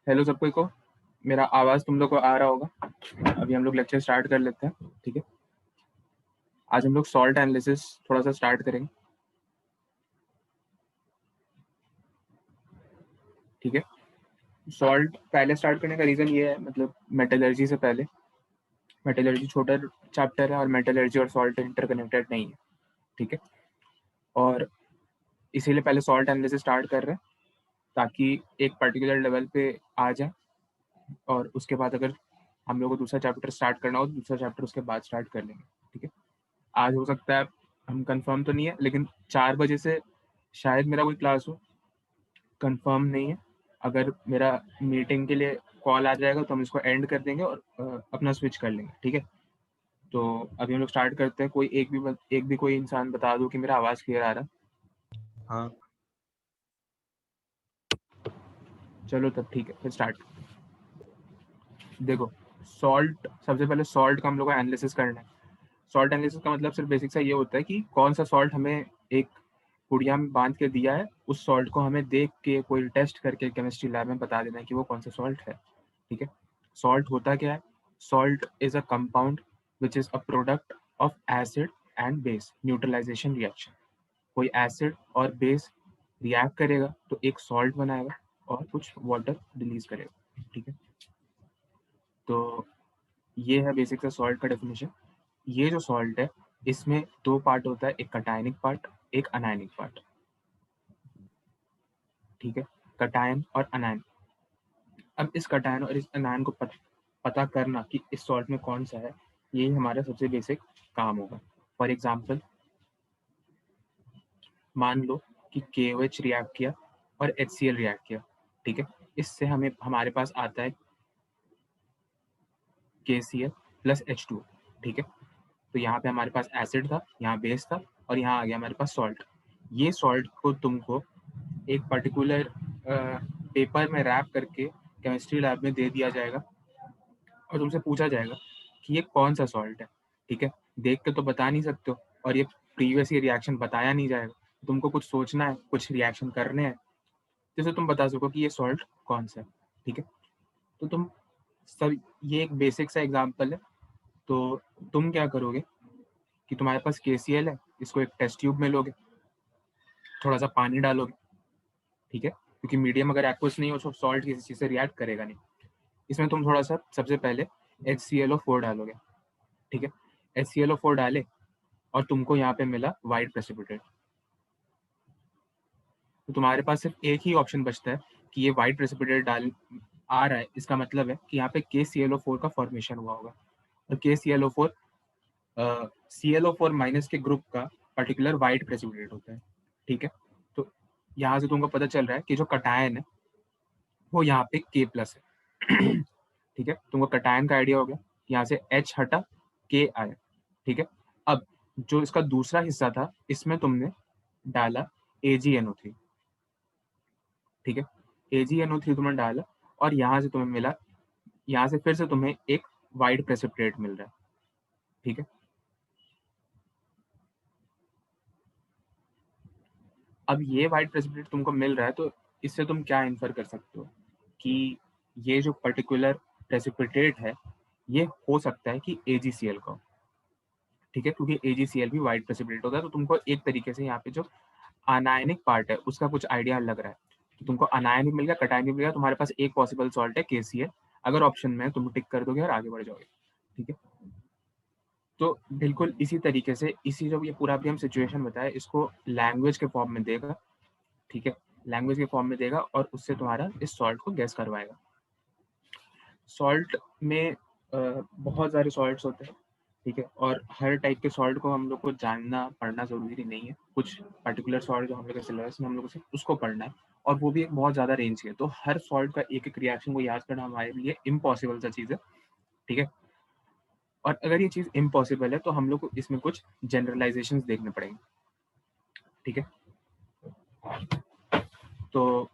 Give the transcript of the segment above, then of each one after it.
Hello सबको को, मेरा आवाज़ तुम लोग को आ रहा होगा। अभी हम लोग लेक्चर स्टार्ट कर लेते हैं। ठीक है, आज हम लोग सॉल्ट एनालिसिस थोड़ा सा स्टार्ट करेंगे। ठीक है, सॉल्ट पहले स्टार्ट करने का रीज़न ये है, मतलब मेटलर्जी से पहले। मेटलर्जी छोटा चैप्टर है और मेटलर्जी और सॉल्ट इंटरकनेक्टेड नहीं है। ठीक है, और इसीलिए पहले सॉल्ट एनालिसिस स्टार्ट कर रहे हैं ताकि एक पर्टिकुलर लेवल पे आ जाए, और उसके बाद अगर हम लोग को दूसरा चैप्टर स्टार्ट करना हो तो दूसरा चैप्टर उसके बाद स्टार्ट कर लेंगे। ठीक है, आज हो सकता है, हम कंफर्म तो नहीं है, लेकिन 4 बजे से शायद मेरा कोई क्लास हो, कंफर्म नहीं है। अगर मेरा मीटिंग के लिए कॉल आ जाएगा तो हम इसको एंड कर देंगे और अपना स्विच कर लेंगे। ठीक है, तो अभी हम लोग स्टार्ट करते हैं। कोई एक भी कोई इंसान बता दो कि मेरा आवाज़ क्लियर आ रहा। हाँ, चलो तब ठीक है, फिर स्टार्ट। देखो, सॉल्ट, सबसे पहले सॉल्ट का हम लोग को एनालिसिस करना है। सॉल्ट एनालिसिस का मतलब सिर्फ बेसिक सा ये होता है कि कौन सा सॉल्ट हमें एक पुड़िया में बांध के दिया है, उस सॉल्ट को हमें देख के कोई टेस्ट करके केमिस्ट्री लैब में बता देना है कि वो कौन सा सॉल्ट है। ठीक है, सॉल्ट होता क्या है? Salt is a compound which is a product of acid and base neutralization reaction. कोई एसिड और बेस रिएक्ट करेगा तो एक सॉल्ट बनाएगा और कुछ वाटर रिलीज करेगा। ठीक है, तो ये है बेसिक सा सॉल्ट का डेफिनेशन। ये जो सॉल्ट है, इसमें 2 पार्ट होता है, एक कटायनिक पार्ट, एक अनायनिक पार्ट। ठीक है, कटायन और अनायन। अब इस कटायन और इस अनायन को पता करना कि इस सॉल्ट में कौन सा है, यही हमारा सबसे बेसिक काम होगा। फॉर एग्जाम्पल, मान लो कि KOH रिएक्ट किया और HCl रिएक्ट किया। ठीक है, इससे हमारे पास आता है KCl प्लस H2। ठीक है, तो यहाँ पे हमारे पास एसिड था, यहाँ बेस था, और यहाँ आ गया हमारे पास सॉल्ट। ये सॉल्ट को तुमको एक पर्टिकुलर पेपर में रैप करके केमिस्ट्री लैब में दे दिया जाएगा और तुमसे पूछा जाएगा कि ये कौन सा सॉल्ट है। ठीक है, देख के तो बता नहीं सकते हो, और ये प्रीवियस ये रिएक्शन बताया नहीं जाएगा। तुमको कुछ सोचना है, कुछ रिएक्शन करने हैं, जिससे तुम बता सको कि ये सॉल्ट कौन सा है। ठीक है, तो तुम सब, ये एक बेसिक सा एग्जाम्पल है। तो तुम क्या करोगे कि तुम्हारे पास KCl है, इसको एक टेस्ट ट्यूब में लोगे, थोड़ा सा पानी डालोगे। ठीक है, क्योंकि मीडियम अगर एक्वस नहीं हो तो सॉल्ट किसी चीज़ से रिएक्ट करेगा नहीं। इसमें तुम थोड़ा सा सबसे पहले HClO4 डालोगे। ठीक है, HClO4 डाले और तुमको यहाँ पे मिला वाइट प्रेसिपिटेट। तो तुम्हारे पास सिर्फ एक ही ऑप्शन बचता है कि ये वाइट प्रेसिपिटेट डाल आ रहा है, इसका मतलब है कि यहाँ पे KClO4 का फॉर्मेशन हुआ होगा। और KClO4 ClO4 माइनस के ग्रुप का पर्टिकुलर वाइट प्रेसिपिटेट होता है। ठीक है, तो यहाँ से तुमको पता चल रहा है कि जो कटायन है वो यहाँ पे K प्लस है। ठीक है, तुमको कटायन का आइडिया हो गया, यहाँ से H हटा, K आया। ठीक है, अब जो इसका दूसरा हिस्सा था, इसमें तुमने डाला AgNO3। ठीक है, AgNO3 तुमने डाला और यहाँ से तुम्हें मिला, यहाँ से फिर से तुम्हें एक वाइट प्रेसिपिटेट मिल रहा है। ठीक है, अब ये वाइट प्रेसिपिटेट तुमको मिल रहा है, तो इससे तुम क्या इन्फर कर सकते हो कि ये जो पर्टिकुलर प्रेसिपिटेट है, ये हो सकता है कि AgCl का हो। ठीक है, क्योंकि AgCl भी वाइट प्रेसिपिटेट होता है। तो तुमको एक तरीके से यहाँ पे जो अनायनिक पार्ट है उसका कुछ आइडिया लग रहा है कि तुमको अनायन भी मिल गया, कटायन भी मिल गया। तुम्हारे पास एक पॉसिबल सॉल्ट है KCl। अगर ऑप्शन में तुम टिक कर दोगे और आगे बढ़ जाओगे। ठीक है, तो बिल्कुल इसी तरीके से, इसी जो ये पूरा भी हम सिचुएशन बताया, इसको लैंग्वेज के फॉर्म में देगा। ठीक है, लैंग्वेज के फॉर्म में देगा और उससे तुम्हारा इस सॉल्ट को गैस करवाएगा। सॉल्ट में बहुत सारे सॉल्ट्स होते हैं। ठीक है, और हर टाइप के सॉल्ट को हम लोग को जानना पढ़ना ज़रूरी नहीं है। कुछ पर्टिकुलर सॉल्ट जो हम लोग के सिलेबस में हम लोग को सिर्फ उसको पढ़ना है, और वो भी एक बहुत ज़्यादा रेंज की है। तो हर सॉल्ट का एक एक रिएक्शन को याद करना हमारे लिए इम्पॉसिबल सा चीज़ है। ठीक है, और अगर ये चीज़ इम्पॉसिबल है तो हम लोग को इसमें कुछ जनरलाइजेशन देखने पड़ेंगे। ठीक है, तो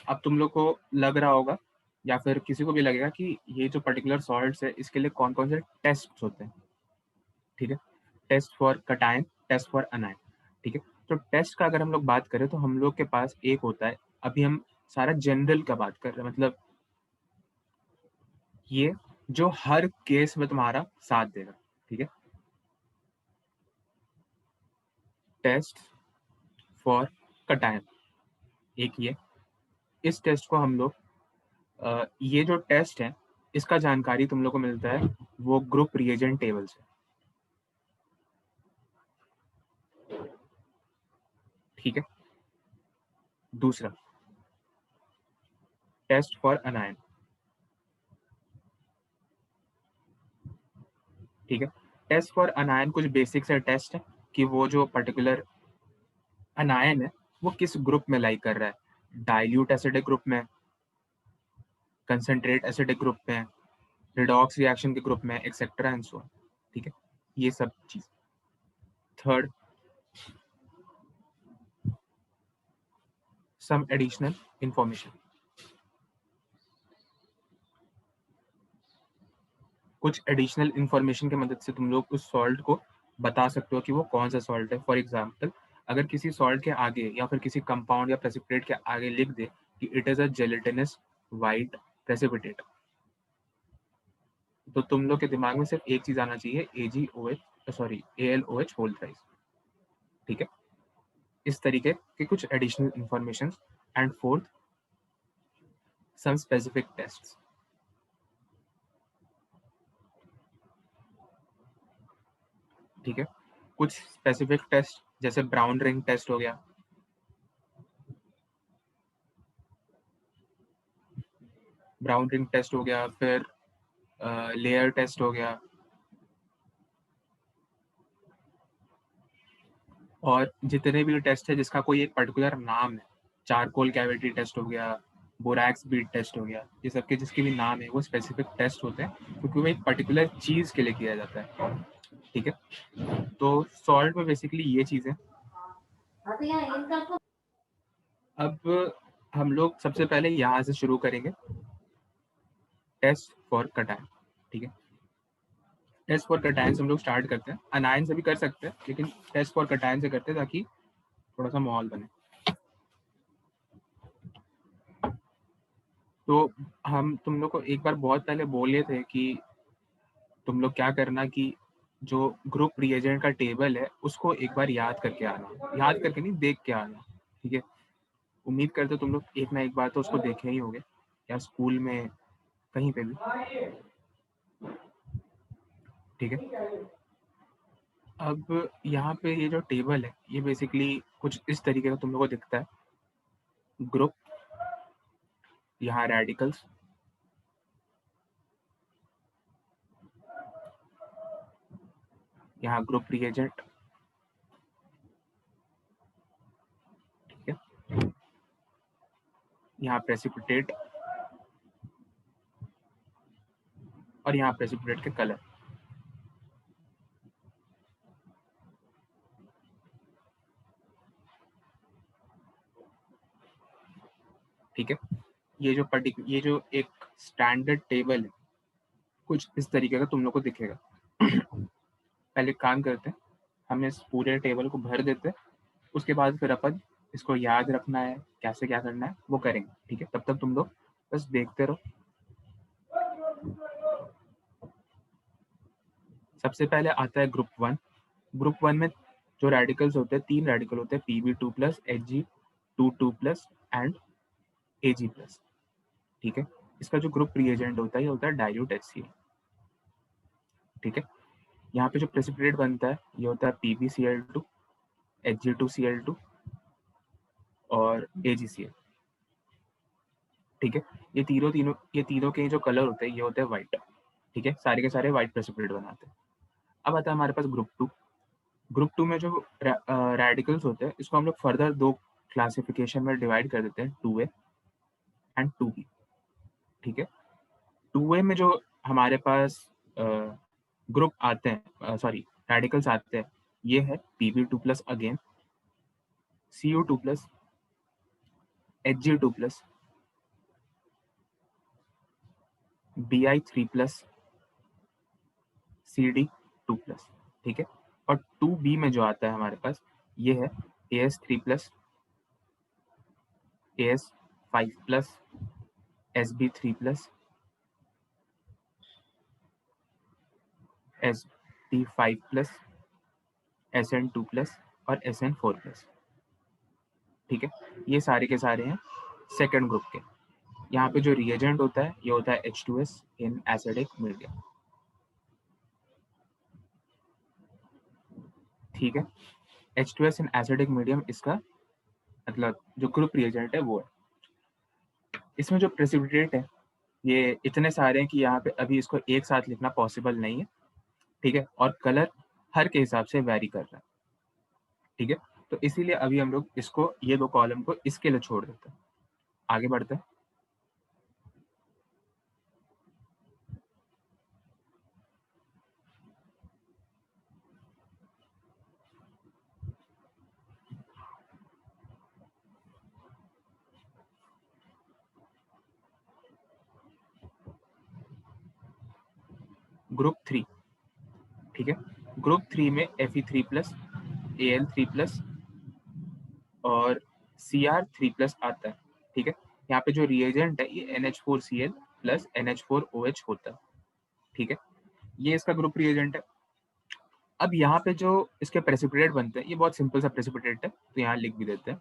अब तुम लोग को लग रहा होगा या फिर किसी को भी लगेगा कि ये जो पर्टिकुलर सॉल्ट्स है, इसके लिए कौन कौन से टेस्ट होते हैं। ठीक है, test for cation, test for anion. ठीक है, तो टेस्ट का अगर हम लोग बात करें तो हम लोग के पास एक होता है, अभी हम सारा जनरल का बात कर रहे हैं, मतलब ये जो हर केस में तुम्हारा साथ देगा, ठीक है। टेस्ट फॉर कटायन एक ये, इस टेस्ट को हम लोग ये जो टेस्ट है इसका जानकारी तुम लोग को मिलता है वो ग्रुप रिएजेंट टेबल से, ठीक है। दूसरा टेस्ट फॉर अनायन, ठीक है। टेस्ट फॉर अनायन कुछ बेसिक से टेस्ट है कि वो जो पर्टिकुलर अनायन है वो किस ग्रुप में लाई कर रहा है, डाइल्यूट एसिडिक ग्रुप में, कंसंट्रेट एसिडिक ग्रुप में, रिडॉक्स रिएक्शन के ग्रुप में, एक्सेट्रा एंड सो ऑन, ठीक है, ये सब चीज। थर्ड, सम एडिशनल इंफॉर्मेशन, कुछ एडिशनल इंफॉर्मेशन की मदद से तुम लोग उस सॉल्ट को बता सकते हो कि वो कौन सा सॉल्ट है। फॉर एग्जाम्पल, अगर किसी सॉल्ट के आगे या फिर किसी कंपाउंड या प्रेसिपिटेट के आगे लिख दे कि it is a gelatinous white precipitate, तो तुम लोग के दिमाग में सिर्फ एक चीज आना चाहिए, AlOH होल थ्राइस, ठीक है। इस तरीके के कुछ additional information. And fourth, some specific tests, ठीक है। कुछ स्पेसिफिक टेस्ट जैसे ब्राउन रिंग टेस्ट हो गया, ब्राउन रिंग टेस्ट हो गया, फिर लेयर टेस्ट हो गया, और जितने भी टेस्ट है जिसका कोई एक पर्टिकुलर नाम है, चारकोल कैविटी टेस्ट हो गया, बोरैक्स बीट टेस्ट हो गया, ये सबके जिसके भी नाम है वो स्पेसिफिक टेस्ट होते हैं क्योंकि वो एक पर्टिकुलर चीज के लिए किया जाता है, ठीक है। तो सॉल्ट में बेसिकली ये चीजें। अब हम लोग सबसे पहले यहाँ से शुरू करेंगे, टेस्ट फॉर कटायन, ठीक है। टेस्ट फॉर कटायन से हम लोग स्टार्ट करते हैं, अनायन से भी कर सकते हैं लेकिन टेस्ट फॉर कटायन से करते हैं ताकि थोड़ा सा माहौल बने। तो हम तुम लोग को एक बार बहुत पहले बोले थे कि तुम लोग क्या करना कि जो ग्रुप रिएजेंट का टेबल है उसको एक बार याद करके आना, याद करके नहीं, देख के आना, ठीक है। उम्मीद करते हो तुम लोग एक ना एक बार तो उसको देखे ही होंगे, या स्कूल में कहीं पे भी, ठीक है। अब यहाँ पे ये जो टेबल है ये बेसिकली कुछ इस तरीके का तुम लोग को दिखता है, ग्रुप, यहाँ रेडिकल्स, यहाँ ग्रुप रिएजेंट, ठीक है, यहाँ प्रेसिपिटेट, और यहाँ प्रेसिपिटेट के कलर, ठीक है। ये जो एक स्टैंडर्ड टेबल है कुछ इस तरीके का तुम लोग को दिखेगा। पहले काम करते हैं, हम इस पूरे टेबल को भर देते हैं, उसके बाद फिर अपन इसको याद रखना है कैसे क्या करना है वो करेंगे, ठीक है। तब तक तुम लोग बस देखते रहो। सबसे पहले आता है ग्रुप वन। ग्रुप वन में जो रेडिकल्स होते हैं, 3 रेडिकल होते हैं, Pb2+, Hg2+, एंड Ag+, ठीक है। इसका जो ग्रुप रिएजेंट होता है ये होता है डाइल्यूट HCl, ठीक है। यहाँ पे जो प्रेसिपिटेट बनता है ये होता है PbCl2, Hg2Cl2 और AgCl, ठीक है। ये तीनों के जो कलर होते हैं ये होते हैं व्हाइट, ठीक है। सारे के सारे व्हाइट प्रेसिपिटेट बनाते हैं। अब आता है हमारे पास ग्रुप टू। ग्रुप टू में जो रेडिकल्स होते हैं इसको हम लोग फर्दर 2 क्लासिफिकेशन में डिवाइड कर देते हैं, 2A एंड 2B, ठीक है। 2A में जो हमारे पास ग्रुप आते हैं, सॉरी रेडिकल्स आते हैं, ये है Pb2+, again Cu2+, Hg2+, Bi3+, Cd2+, ठीक है। और 2B में जो आता है हमारे पास ये है AS3+, AS5+, SB3+, SB5+, SN2+ और SN4+। ठीक है, ये सारे के सारे हैं सेकंड ग्रुप के। यहाँ पे जो रिएजेंट होता है ये होता है H2S इन एसिडिक मीडियम। ठीक है, H2S इन एसिडिक मीडियम इसका मतलब जो ग्रुप रिएजेंट है वो है। इसमें जो प्रेसिपिटेट है ये इतने सारे हैं कि यहाँ पे अभी इसको एक साथ लिखना पॉसिबल नहीं है। ठीक है, और कलर हर के हिसाब से वैरी कर रहा है। ठीक है, तो इसीलिए अभी हम लोग इसको ये दो कॉलम को इसके लिए छोड़ देते हैं। आगे बढ़ते हैं। ग्रुप 3। ठीक है, ग्रुप 3 में Fe3+, Al3+ और Cr3+ आता है। ठीक है, यहाँ पे जो रिएजेंट है ये NH4Cl प्लस NH4OH होता है। ठीक है, ये इसका ग्रुप रिएजेंट है। अब यहाँ पे जो इसके प्रेसिपिटेट बनते हैं ये बहुत सिंपल सा प्रेसिपिटेट है, तो यहाँ लिख भी देते हैं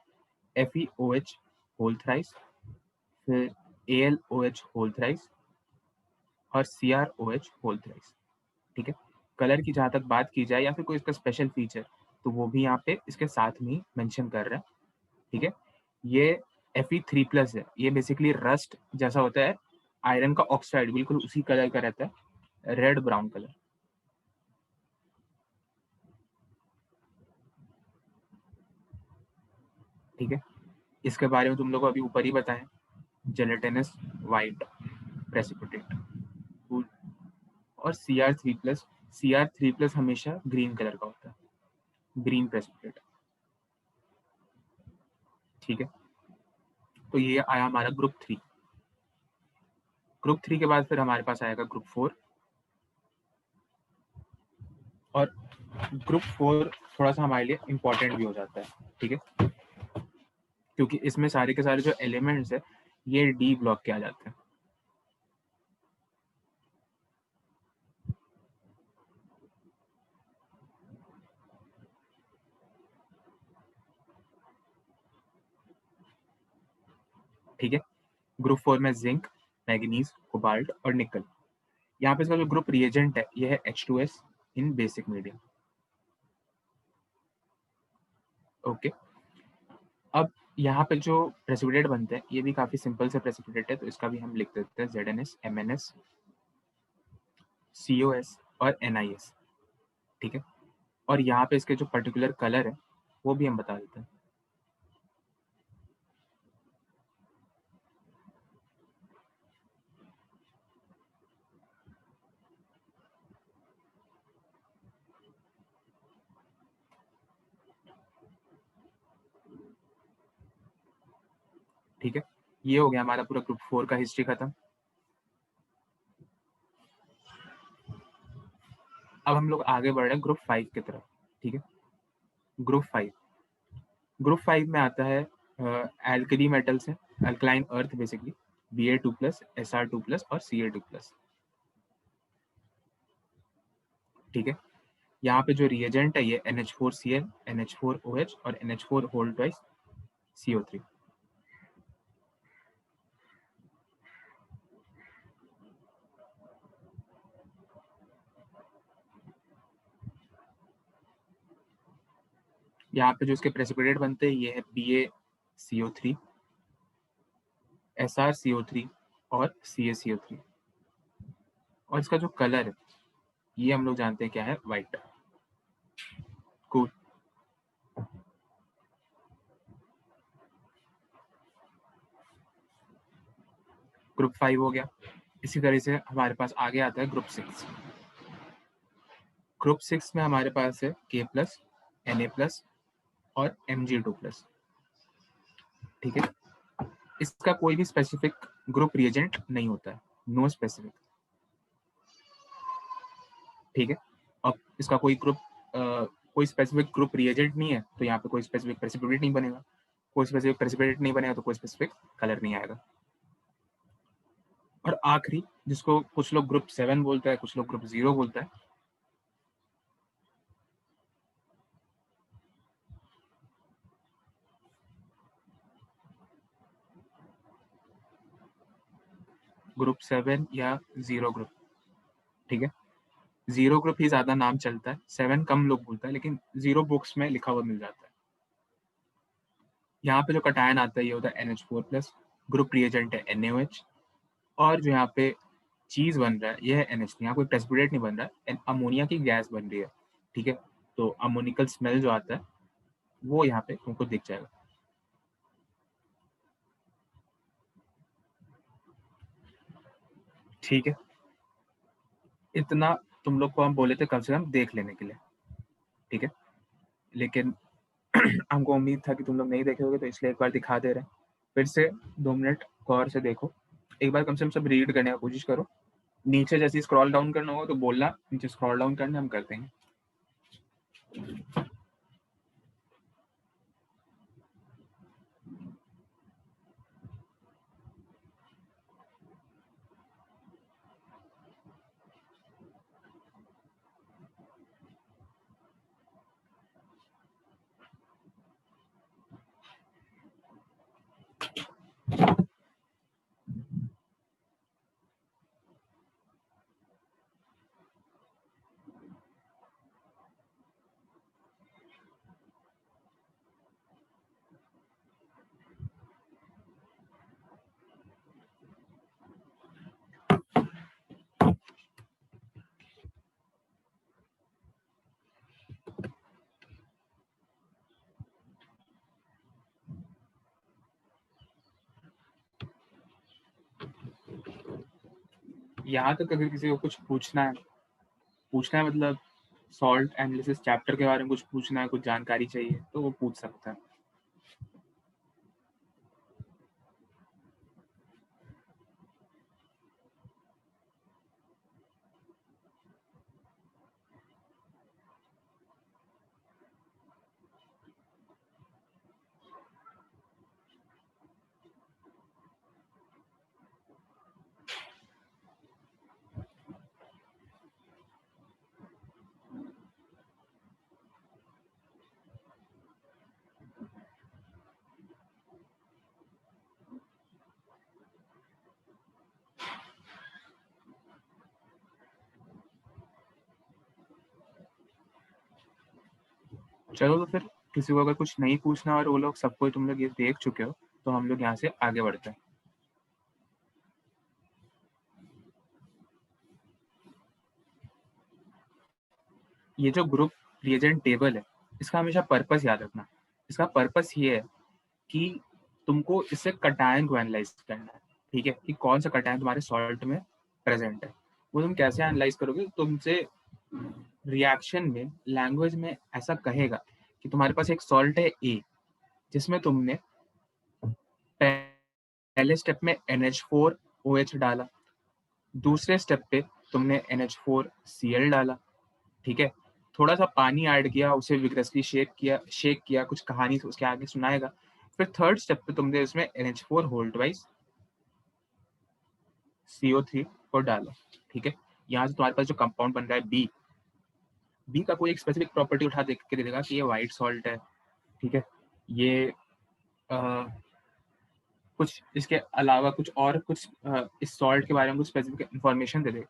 FeOH होल थ्राइस, फिर AlOH होल थ्राइस और CrOH होल थ्राइस। ठीक है, कलर की जहाँ तक बात की जाए या फिर कोई इसका स्पेशल फीचर तो वो भी यहाँ पे इसके साथ में मेंशन कर रहा है। ठीक है, ये Fe3+ है, ये बेसिकली रस्ट जैसा होता है, आयरन का ऑक्साइड बिल्कुल उसी कलर का रहता है, रेड ब्राउन कलर। ठीक है, इसके बारे में तुम लोग को अभी ऊपर ही बताएं, जेलेटिनस वाइट प्रेसिपिटेट। और Cr3+ हमेशा ग्रीन कलर का होता है, ग्रीन प्रेसिपिटेट। ठीक है, तो ये आया हमारा ग्रुप 3। ग्रुप 3 के बाद फिर हमारे पास आएगा ग्रुप 4। और ग्रुप 4 थोड़ा सा हमारे लिए इम्पोर्टेंट भी हो जाता है। ठीक है, क्योंकि इसमें सारे के सारे जो एलिमेंट्स है ये डी ब्लॉक के आ जाते हैं। ठीक है, ग्रुप 4 में जिंक, मैग्नीज, कोबाल्ट और निकल। यहाँ पे इसका जो ग्रुप रिएजेंट है ये है H2S इन बेसिक मीडियम। ओके, अब यहाँ पे जो प्रेसिपिटेट बनते हैं ये भी काफी सिंपल से प्रेसिपिटेट है, तो इसका भी हम लिख देते हैं ZnS, MnS, COS और NiS। ठीक है, और यहाँ पे इसके जो पर्टिकुलर कलर है वो भी हम बता देते हैं। ठीक है, ये हो गया हमारा पूरा ग्रुप 4 का हिस्ट्री खत्म। अब हम लोग आगे बढ़ रहे हैं ग्रुप 5 की तरफ। ठीक है, ग्रुप 5 में आता है एल्कली मेटल्स है, alkaline earth basically, Ba2+, Sr2+ और Ca2+। ठीक है, यहाँ पे जो रिएजेंट है ये NH4Cl, NH4OH और NH4 होल ट्वाइस CO3। यहाँ पे जो इसके प्रेसिपिटेट बनते हैं ये है BaCO3, SrCO3 और CaCO3। और इसका जो कलर है ये हम लोग जानते हैं क्या है, व्हाइट। कूल। ग्रुप 5 हो गया। इसी तरह से हमारे पास आगे आता है ग्रुप 6। ग्रुप 6 में हमारे पास है K+, Na+ और Mg2+। ठीक है, इसका कोई भी स्पेसिफिक ग्रुप रिएजेंट नहीं होता है, नो स्पेसिफिक। ठीक है, अब इसका कोई ग्रुप कोई स्पेसिफिक ग्रुप रिएजेंट नहीं है तो यहाँ पे कोई स्पेसिफिक प्रेसिपिटेट नहीं बनेगा, कोई स्पेसिफिक प्रेसिपिटेट नहीं बनेगा तो कोई स्पेसिफिक कलर नहीं आएगा। और आखिरी, जिसको कुछ लोग ग्रुप 7 बोलते हैं, कुछ लोग ग्रुप 0 बोलते हैं, ग्रुप 7 या 0 ग्रुप। ठीक है, 0 ग्रुप ही ज्यादा नाम चलता है, 7 कम लोग बोलता है, लेकिन 0 बुक्स में लिखा हुआ मिल जाता है। यहाँ पे जो कटायन आता है ये होता है NH4+, ग्रुप रिएजेंट है NaOH, और जो यहाँ पे चीज बन रहा है ये है NH3। यहाँ कोई प्रेसिपिटेट नहीं बन रहा है, अमोनिया की गैस बन रही है। ठीक है, तो अमोनिकल स्मेल जो आता है वो यहाँ पे तुमको दिख जाएगा। ठीक है, इतना तुम लोग को हम बोले थे कम से कम देख लेने के लिए। ठीक है, लेकिन हमको उम्मीद था कि तुम लोग नहीं देखे होगे, तो इसलिए एक बार दिखा दे रहे हैं। फिर से 2 मिनट गौर से देखो, एक बार कम से कम सब रीड करने की कोशिश करो। नीचे जैसे स्क्रॉल डाउन करना होगा तो बोलना, नीचे स्क्रॉल डाउन करना हम कर देंगे। यहाँ तक अगर किसी को कुछ पूछना है मतलब सॉल्ट एनालिसिस चैप्टर के बारे में कुछ पूछना है, कुछ जानकारी चाहिए, तो वो पूछ सकता है। चलो, तो फिर किसी को अगर कुछ नहीं पूछना और वो लोग सबको तुम लोग ये देख चुके हो, तो हम लोग यहाँ से आगे बढ़ते हैं। ये जो ग्रुप रिएजेंट टेबल है, इसका हमेशा पर्पस याद रखना। इसका पर्पस ये है कि तुमको इससे कटायन को एनालाइज करना है। ठीक है, कि कौन सा कटायन तुम्हारे सॉल्ट में प्रेजेंट है। वो तुम कैसे एनालाइज करोगे, तुमसे रिएक्शन में लैंग्वेज में ऐसा कहेगा कि तुम्हारे पास एक सॉल्ट है A, जिसमें तुमने पहले स्टेप में NH4OH डाला, दूसरे स्टेप पे तुमने NH4Cl डाला। ठीक है, थोड़ा सा पानी ऐड किया, उसे विग्रसली शेक किया, कुछ कहानी उसके आगे सुनाएगा। फिर थर्ड स्टेप पे तुमने इसमें NH4 होल ट्वाइस CO3 को डाला। ठीक है, यहाँ से तुम्हारे पास जो कंपाउंड बन रहा है बी का कोई एक स्पेसिफिक प्रॉपर्टी उठा देख के दे देगा कि ये व्हाइट सॉल्ट है। ठीक है, ये कुछ इसके अलावा कुछ और कुछ इस सॉल्ट के बारे में कुछ स्पेसिफिक इंफॉर्मेशन दे देगा,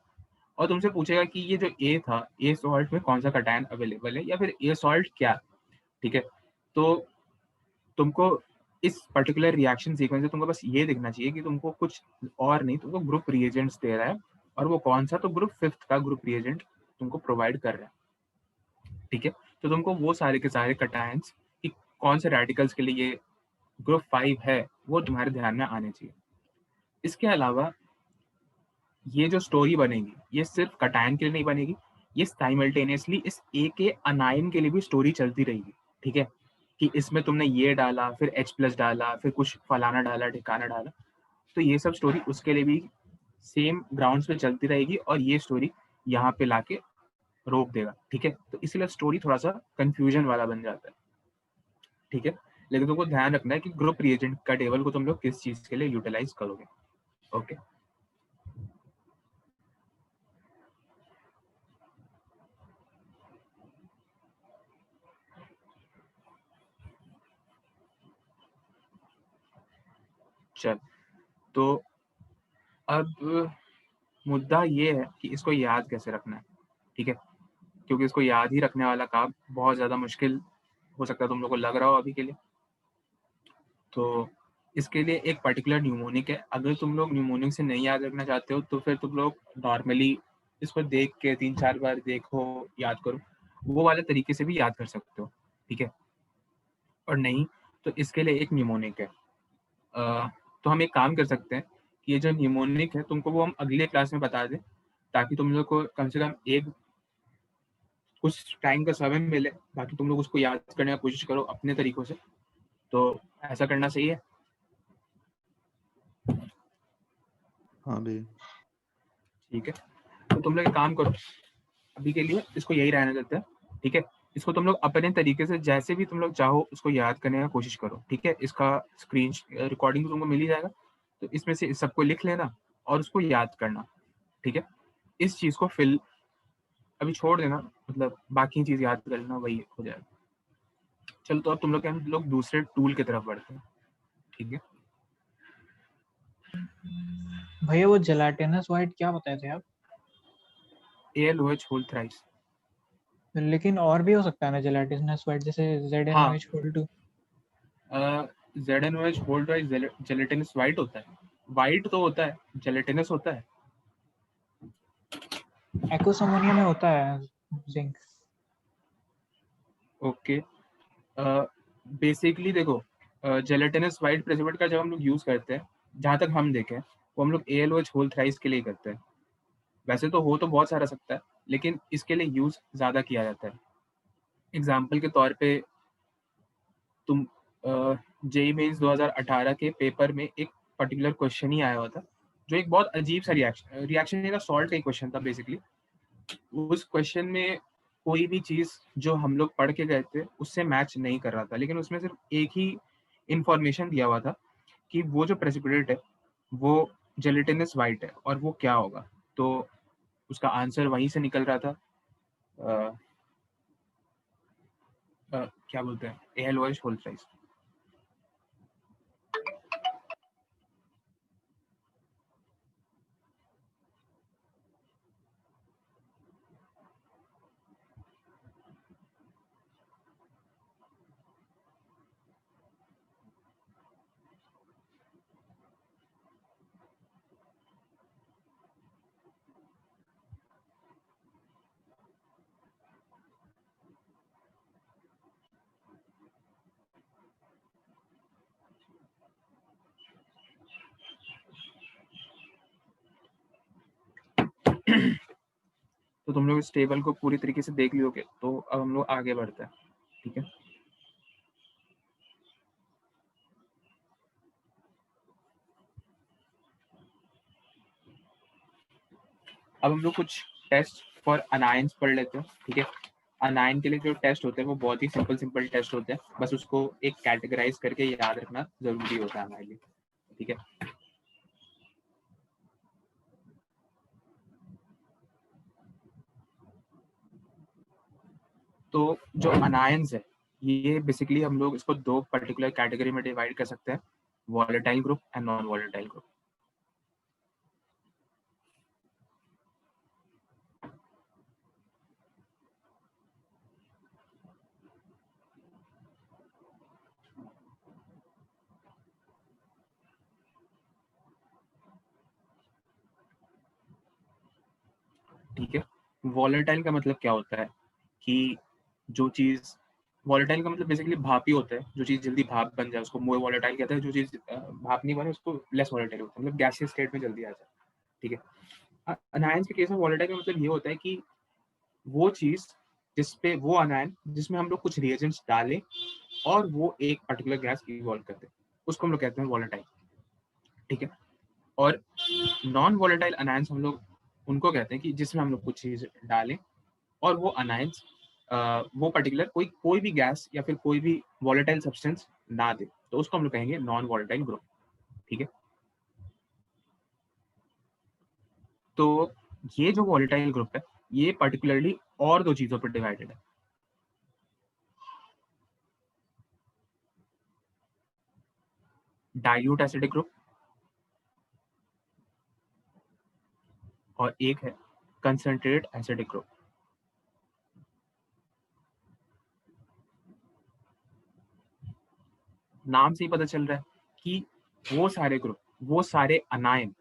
और तुमसे पूछेगा कि ये जो ए था, ए सॉल्ट में कौन सा कटायन अवेलेबल है, या फिर ए सॉल्ट क्या। ठीक है, तो तुमको इस पर्टिकुलर रिएक्शन सीक्वेंस से तुमको बस ये देखना चाहिए कि तुमको कुछ और नहीं, तुमको ग्रुप रिएजेंट्स दे रहा है, और वो कौन सा, तो ग्रुप 5 का ग्रुप रिएजेंट तुमको प्रोवाइड कर रहा है। ठीक है, तो तुमको वो सारे के सारे कटायंस कि कौन से रेडिकल्स के लिए ये ग्रुप 5 है, वो तुम्हारे ध्यान में आने चाहिए। इसके अलावा ये जो स्टोरी बनेगी, ये सिर्फ कटायन के लिए नहीं बनेगी, ये साइमल्टेनियसली इस ए के अनायन के लिए भी स्टोरी चलती रहेगी। ठीक है, कि इसमें तुमने ये डाला, फिर H+ डाला, फिर कुछ फलाना डाला, ठिकाना डाला, तो ये सब स्टोरी उसके लिए भी सेम ग्राउंड्स पे चलती रहेगी, और ये स्टोरी यहाँ पे लाके रोक देगा, ठीक है। तो इसलिए स्टोरी थोड़ा सा कंफ्यूजन वाला बन जाता है, ठीक है। लेकिन तुमको ध्यान रखना है कि ग्रुप रिएजेंट का टेबल को तुम लोग किस चीज के लिए यूटिलाइज करोगे, ओके। चल, तो अब मुद्दा ये है कि इसको याद कैसे रखना है, ठीक है। क्योंकि इसको याद ही रखने वाला काम बहुत ज़्यादा मुश्किल हो सकता है तुम लोग को लग रहा हो अभी के लिए। तो इसके लिए एक पर्टिकुलर न्यूमोनिक है। अगर तुम लोग न्यूमोनिक से नहीं याद रखना चाहते हो तो फिर तुम लोग नॉर्मली इसको देख के 3-4 बार देखो, याद करो, वो वाले तरीके से भी याद कर सकते हो, ठीक है। और नहीं तो इसके लिए एक न्यूमोनिक है। तो हम एक काम कर सकते हैं कि ये जो न्यूमोनिक है तुमको वो हम अगले क्लास में बता दें, ताकि तुम लोग को कम से कम एक कुछ टाइम का समय मिले, बाकी तुम लोग उसको याद करने की कोशिश करो अपने तरीकों से। तो ऐसा करना सही है? हाँ भाई, ठीक है। तो तुम लोग एक काम करो, अभी के लिए इसको यही रहने देते हैं, ठीक है। इसको तुम लोग अपने तरीके से जैसे भी तुम लोग चाहो उसको याद करने की कोशिश करो, ठीक है। इसका स्क्रीन रिकॉर्डिंग तुमको मिल ही जाएगा, तो इसमें से सबको लिख लेना और उसको याद करना, ठीक है। इस चीज को फिल अभी छोड़ देना, मतलब बाकी चीज याद कर लेना, वही हो जाएगा। चल, तो अब तुम लोग हम लोग दूसरे टूल की तरफ बढ़ते हैं, ठीक है। भैया वो जेलाटिनस व्हाइट क्या बताए थे आप? ALOH whole thrice. लेकिन और भी हो सकता है ना जेलाटिनस व्हाइट, जैसे ZNOH whole 2? ZNOH whole thrice gelatinous white होता है? वाइट तो होता है, जेलेटिनस होता है। एक्वस अमोनिया में होता है जिंक। ओके, बेसिकली देखो, जेलेटिनस वाइट प्रेसिपिटेट का जब हम लोग यूज करते हैं, जहाँ तक हम देखें, वो हम लोग ALOH होल थ्राइस के लिए करते हैं। वैसे तो हो तो बहुत सारा सकता है, लेकिन इसके लिए यूज ज्यादा किया जाता है। एग्जाम्पल के तौर पे तुम जेई मेंस 2018 के पेपर में एक पर्टिकुलर क्वेश्चन ही आया हुआ था, जो एक बहुत अजीब सा रिएक्शन नहीं था, सॉल्ट का ही क्वेश्चन था बेसिकली। उस क्वेश्चन में कोई भी चीज जो हम लोग पढ़ के गए थे उससे मैच नहीं कर रहा था, लेकिन उसमें सिर्फ एक ही इंफॉर्मेशन दिया हुआ था कि वो जो प्रेसिपिटेट है वो जेलेटिनस वाइट है और वो क्या होगा। तो उसका आंसर वहीं से निकल रहा था, अ, क्या बोलते हैं, ALOH होल थ्राइस। तो तुम लोग इस टेबल को पूरी तरीके से देख लियोगे, तो अब हम लोग आगे बढ़ते हैं, ठीक है। अब हम लोग कुछ टेस्ट फॉर अनायंस पढ़ लेते हैं, ठीक है। अनायन के लिए जो टेस्ट होते हैं वो बहुत ही सिंपल टेस्ट होते हैं, बस उसको एक कैटेगराइज करके याद रखना जरूरी होता है हमारे लिए, ठीक है। तो जो अनायंस है, ये बेसिकली हम लोग इसको दो पर्टिकुलर कैटेगरी में डिवाइड कर सकते हैं, volatile group and non volatile group. ठीक है। वॉलेटाइल का मतलब क्या होता है कि जो चीज, वॉलेटाइल का मतलब बेसिकली भाप ही होता है, जो चीज जल्दी भाप बन जाए उसको मोर वॉलेटाइल कहते हैं, जो चीज भाप नहीं बने उसको लेस वॉलेटाइल होता है, मतलब गैसियस स्टेट में जल्दी आ जाए, ठीक है। अनायंस के केस में वॉलेटाइल का मतलब ये होता है कि वो चीज जिसपे वो अनायन जिसमें हम लोग कुछ रिएजेंट्स डालें और वो एक पर्टिकुलर गैस इवॉल्व करते हैं, उसको हम लोग कहते हैं वॉलेटाइल, ठीक है। और नॉन वॉलेटाइल अनायंस हम लोग उनको कहते हैं कि जिसमें हम लोग कुछ चीज डालें और वो अनायंस वो पर्टिकुलर कोई भी गैस या फिर कोई भी वॉलेटाइल सब्सटेंस ना दे, तो उसको हम लोग कहेंगे नॉन वॉलेटाइल ग्रुप। ठीक है, तो ये जो वॉलेटाइल ग्रुप है ये पर्टिकुलरली और दो चीजों पर डिवाइडेड है। डाइल्यूट एसिडिक ग्रुप और एक है कंसंट्रेटेड एसिडिक ग्रुप। नाम से ही पता चल रहा है कि वो सारे ग्रुप, वो सारे अनायन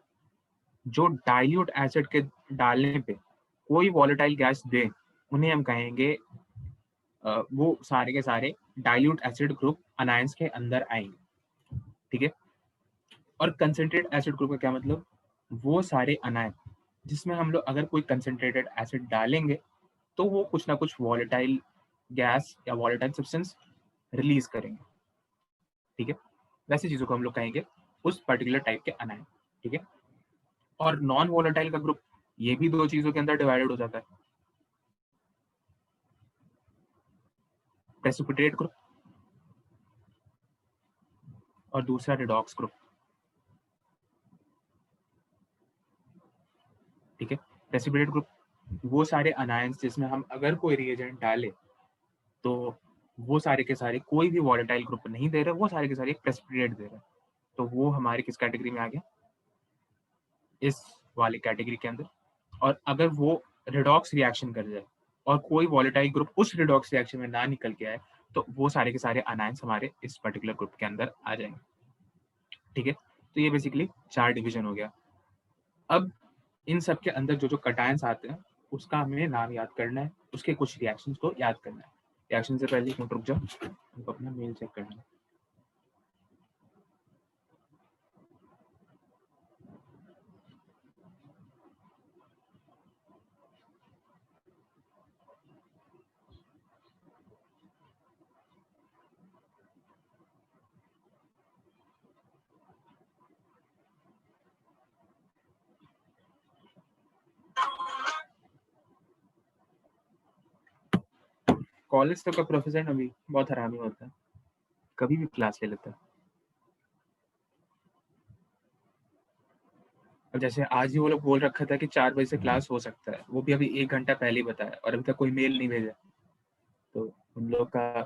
जो डाइल्यूट एसिड के डालने पे कोई वॉलेटाइल गैस दे, उन्हें हम कहेंगे वो सारे के सारे डाइल्यूट एसिड ग्रुप अनायंस के अंदर आएंगे। ठीक है, और कंसंट्रेटेड एसिड ग्रुप का क्या मतलब, वो सारे अनायन जिसमें हम लोग अगर कोई कंसंट्रेटेड एसिड डालेंगे तो वो कुछ ना कुछ वॉलेटाइल गैस या वॉलेटाइल सब्सटेंस रिलीज करेंगे। ठीक है, वैसी चीजों को हम लोग कहेंगे उस पर्टिकुलर टाइप के अनायन। ठीक है, और नॉन वॉलेटाइल का ग्रुप ये भी दो चीजों के अंदर डिवाइडेड हो जाता है, प्रेसिपिटेट ग्रुप और दूसरा रिडॉक्स ग्रुप। ठीक है, प्रेसिपिटेट ग्रुप वो सारे अनायंस जिसमें हम अगर कोई रिएजेंट डाले तो वो सारे के सारे कोई भी वॉलेटाइल ग्रुप नहीं दे रहे, वो सारे के सारे प्रेसिपिटेट दे रहे, तो वो हमारे किस कैटेगरी में आ गया, इस वाली कैटेगरी के अंदर। और अगर वो रिडॉक्स रिएक्शन कर जाए और कोई वॉलेटाइल ग्रुप उस रिडॉक्स रिएक्शन में ना निकल के आए तो वो सारे के सारे अनायंस हमारे इस पर्टिकुलर ग्रुप के अंदर आ जाएंगे। ठीक है, तो ये बेसिकली 4 डिवीजन हो गया। अब इन सब के अंदर जो जो कटायंस आते हैं उसका हमें नाम याद करना है, उसके कुछ रिएक्शंस को याद करना है। रिएक्शन से पहले एक मिनट रुक जाओ, हमको अपना मेल चेक करना है। कॉलेज तक का प्रोफेसर अभी बहुत हरामी होता है, कभी भी क्लास ले लेता है। और जैसे आज ही वो लोग बोल रखा था कि 4 बजे से क्लास हो सकता है, वो भी अभी 1 घंटा पहले ही बताया और अभी तक कोई मेल नहीं भेजा, तो उन लोग का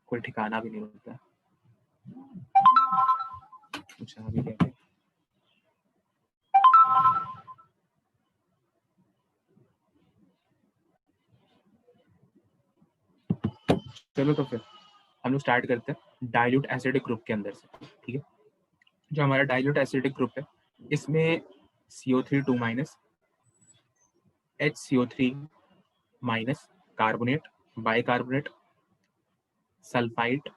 कोई ठिकाना भी नहीं होता। अच्छा अभी क्या है? चलो तो फिर हम लोग स्टार्ट करते हैं डाइल्यूट एसिडिक ग्रुप के अंदर से। ठीक है, जो हमारा डाइल्यूट एसिडिक ग्रुप है इसमें CO3 2 minus, HCO3 minus, carbonate, bicarbonate, sulphide,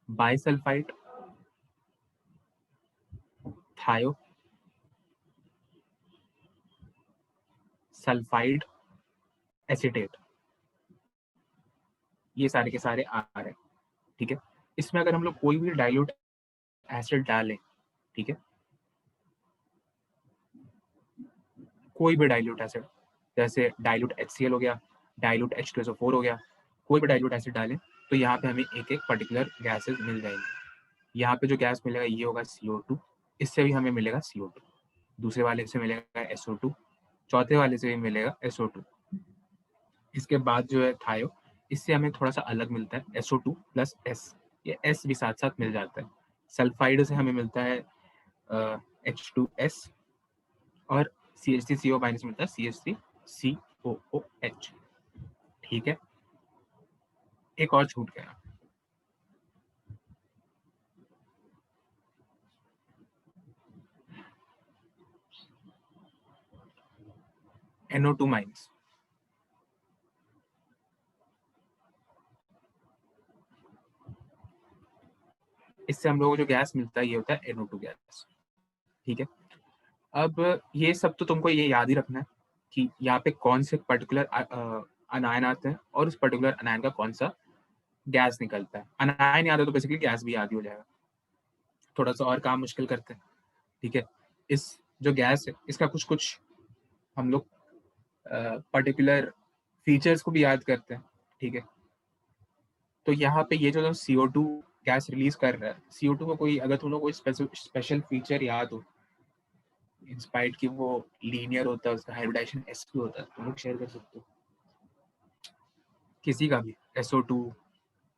bisulphide, थायो, सल्फाइड, एसीटेट, ये सारे के सारे आ रहे हैं। ठीक है, इसमें अगर हम लोग कोई भी डाइल्यूट एसिड डालें, ठीक है, कोई भी डाइल्यूट एसिड, जैसे डाइल्यूट HCl हो गया, डाइल्यूट H2SO4 हो गया, कोई भी डाइल्यूट एसिड डालें तो यहाँ पे हमें एक एक पर्टिकुलर गैसेस मिल जाएंगे। यहाँ पे जो गैस मिलेगा ये होगा CO2, इससे भी हमें मिलेगा CO2, दूसरे वाले से मिलेगा SO2, चौथे वाले से भी मिलेगा SO2। इसके बाद जो है थायो, इससे हमें थोड़ा सा अलग मिलता है SO2 प्लस S, ये S भी साथ साथ मिल जाता है। सल्फाइड से हमें मिलता है H2S और CH3CO माइनस मिलता है CH3COOH। ठीक है, एक और छूट गया, NO2 माइनस। इससे हम लोगों को जो गैस मिलता है ये होता है NO2 गैस। ठीक है, अब ये सब तो तुमको ये याद ही रखना है कि यहाँ पे कौन से पर्टिकुलर अनायन आते हैं और उस पर्टिकुलर अनायन का कौन सा गैस निकलता है। अनायन याद है तो बेसिकली गैस भी याद ही हो जाएगा। थोड़ा सा और काम मुश्किल करते हैं। ठीक है, इस जो गैस है इसका कुछ कुछ हम लोग पर्टिकुलर फीचर्स को भी याद करते हैं, ठीक है। तो यहाँ पे ये जो CO2 गैस रिलीज कर रहा है, CO2 को कोई, अगर तुम लोग कोई स्पेशल फीचर याद हो, इंस्पायर्ड कि वो लीनियर होता है, उसका हाइब्रिडाइजेशन sp होता है, तुम लोग शेयर कर सकते हो किसी का भी, SO2,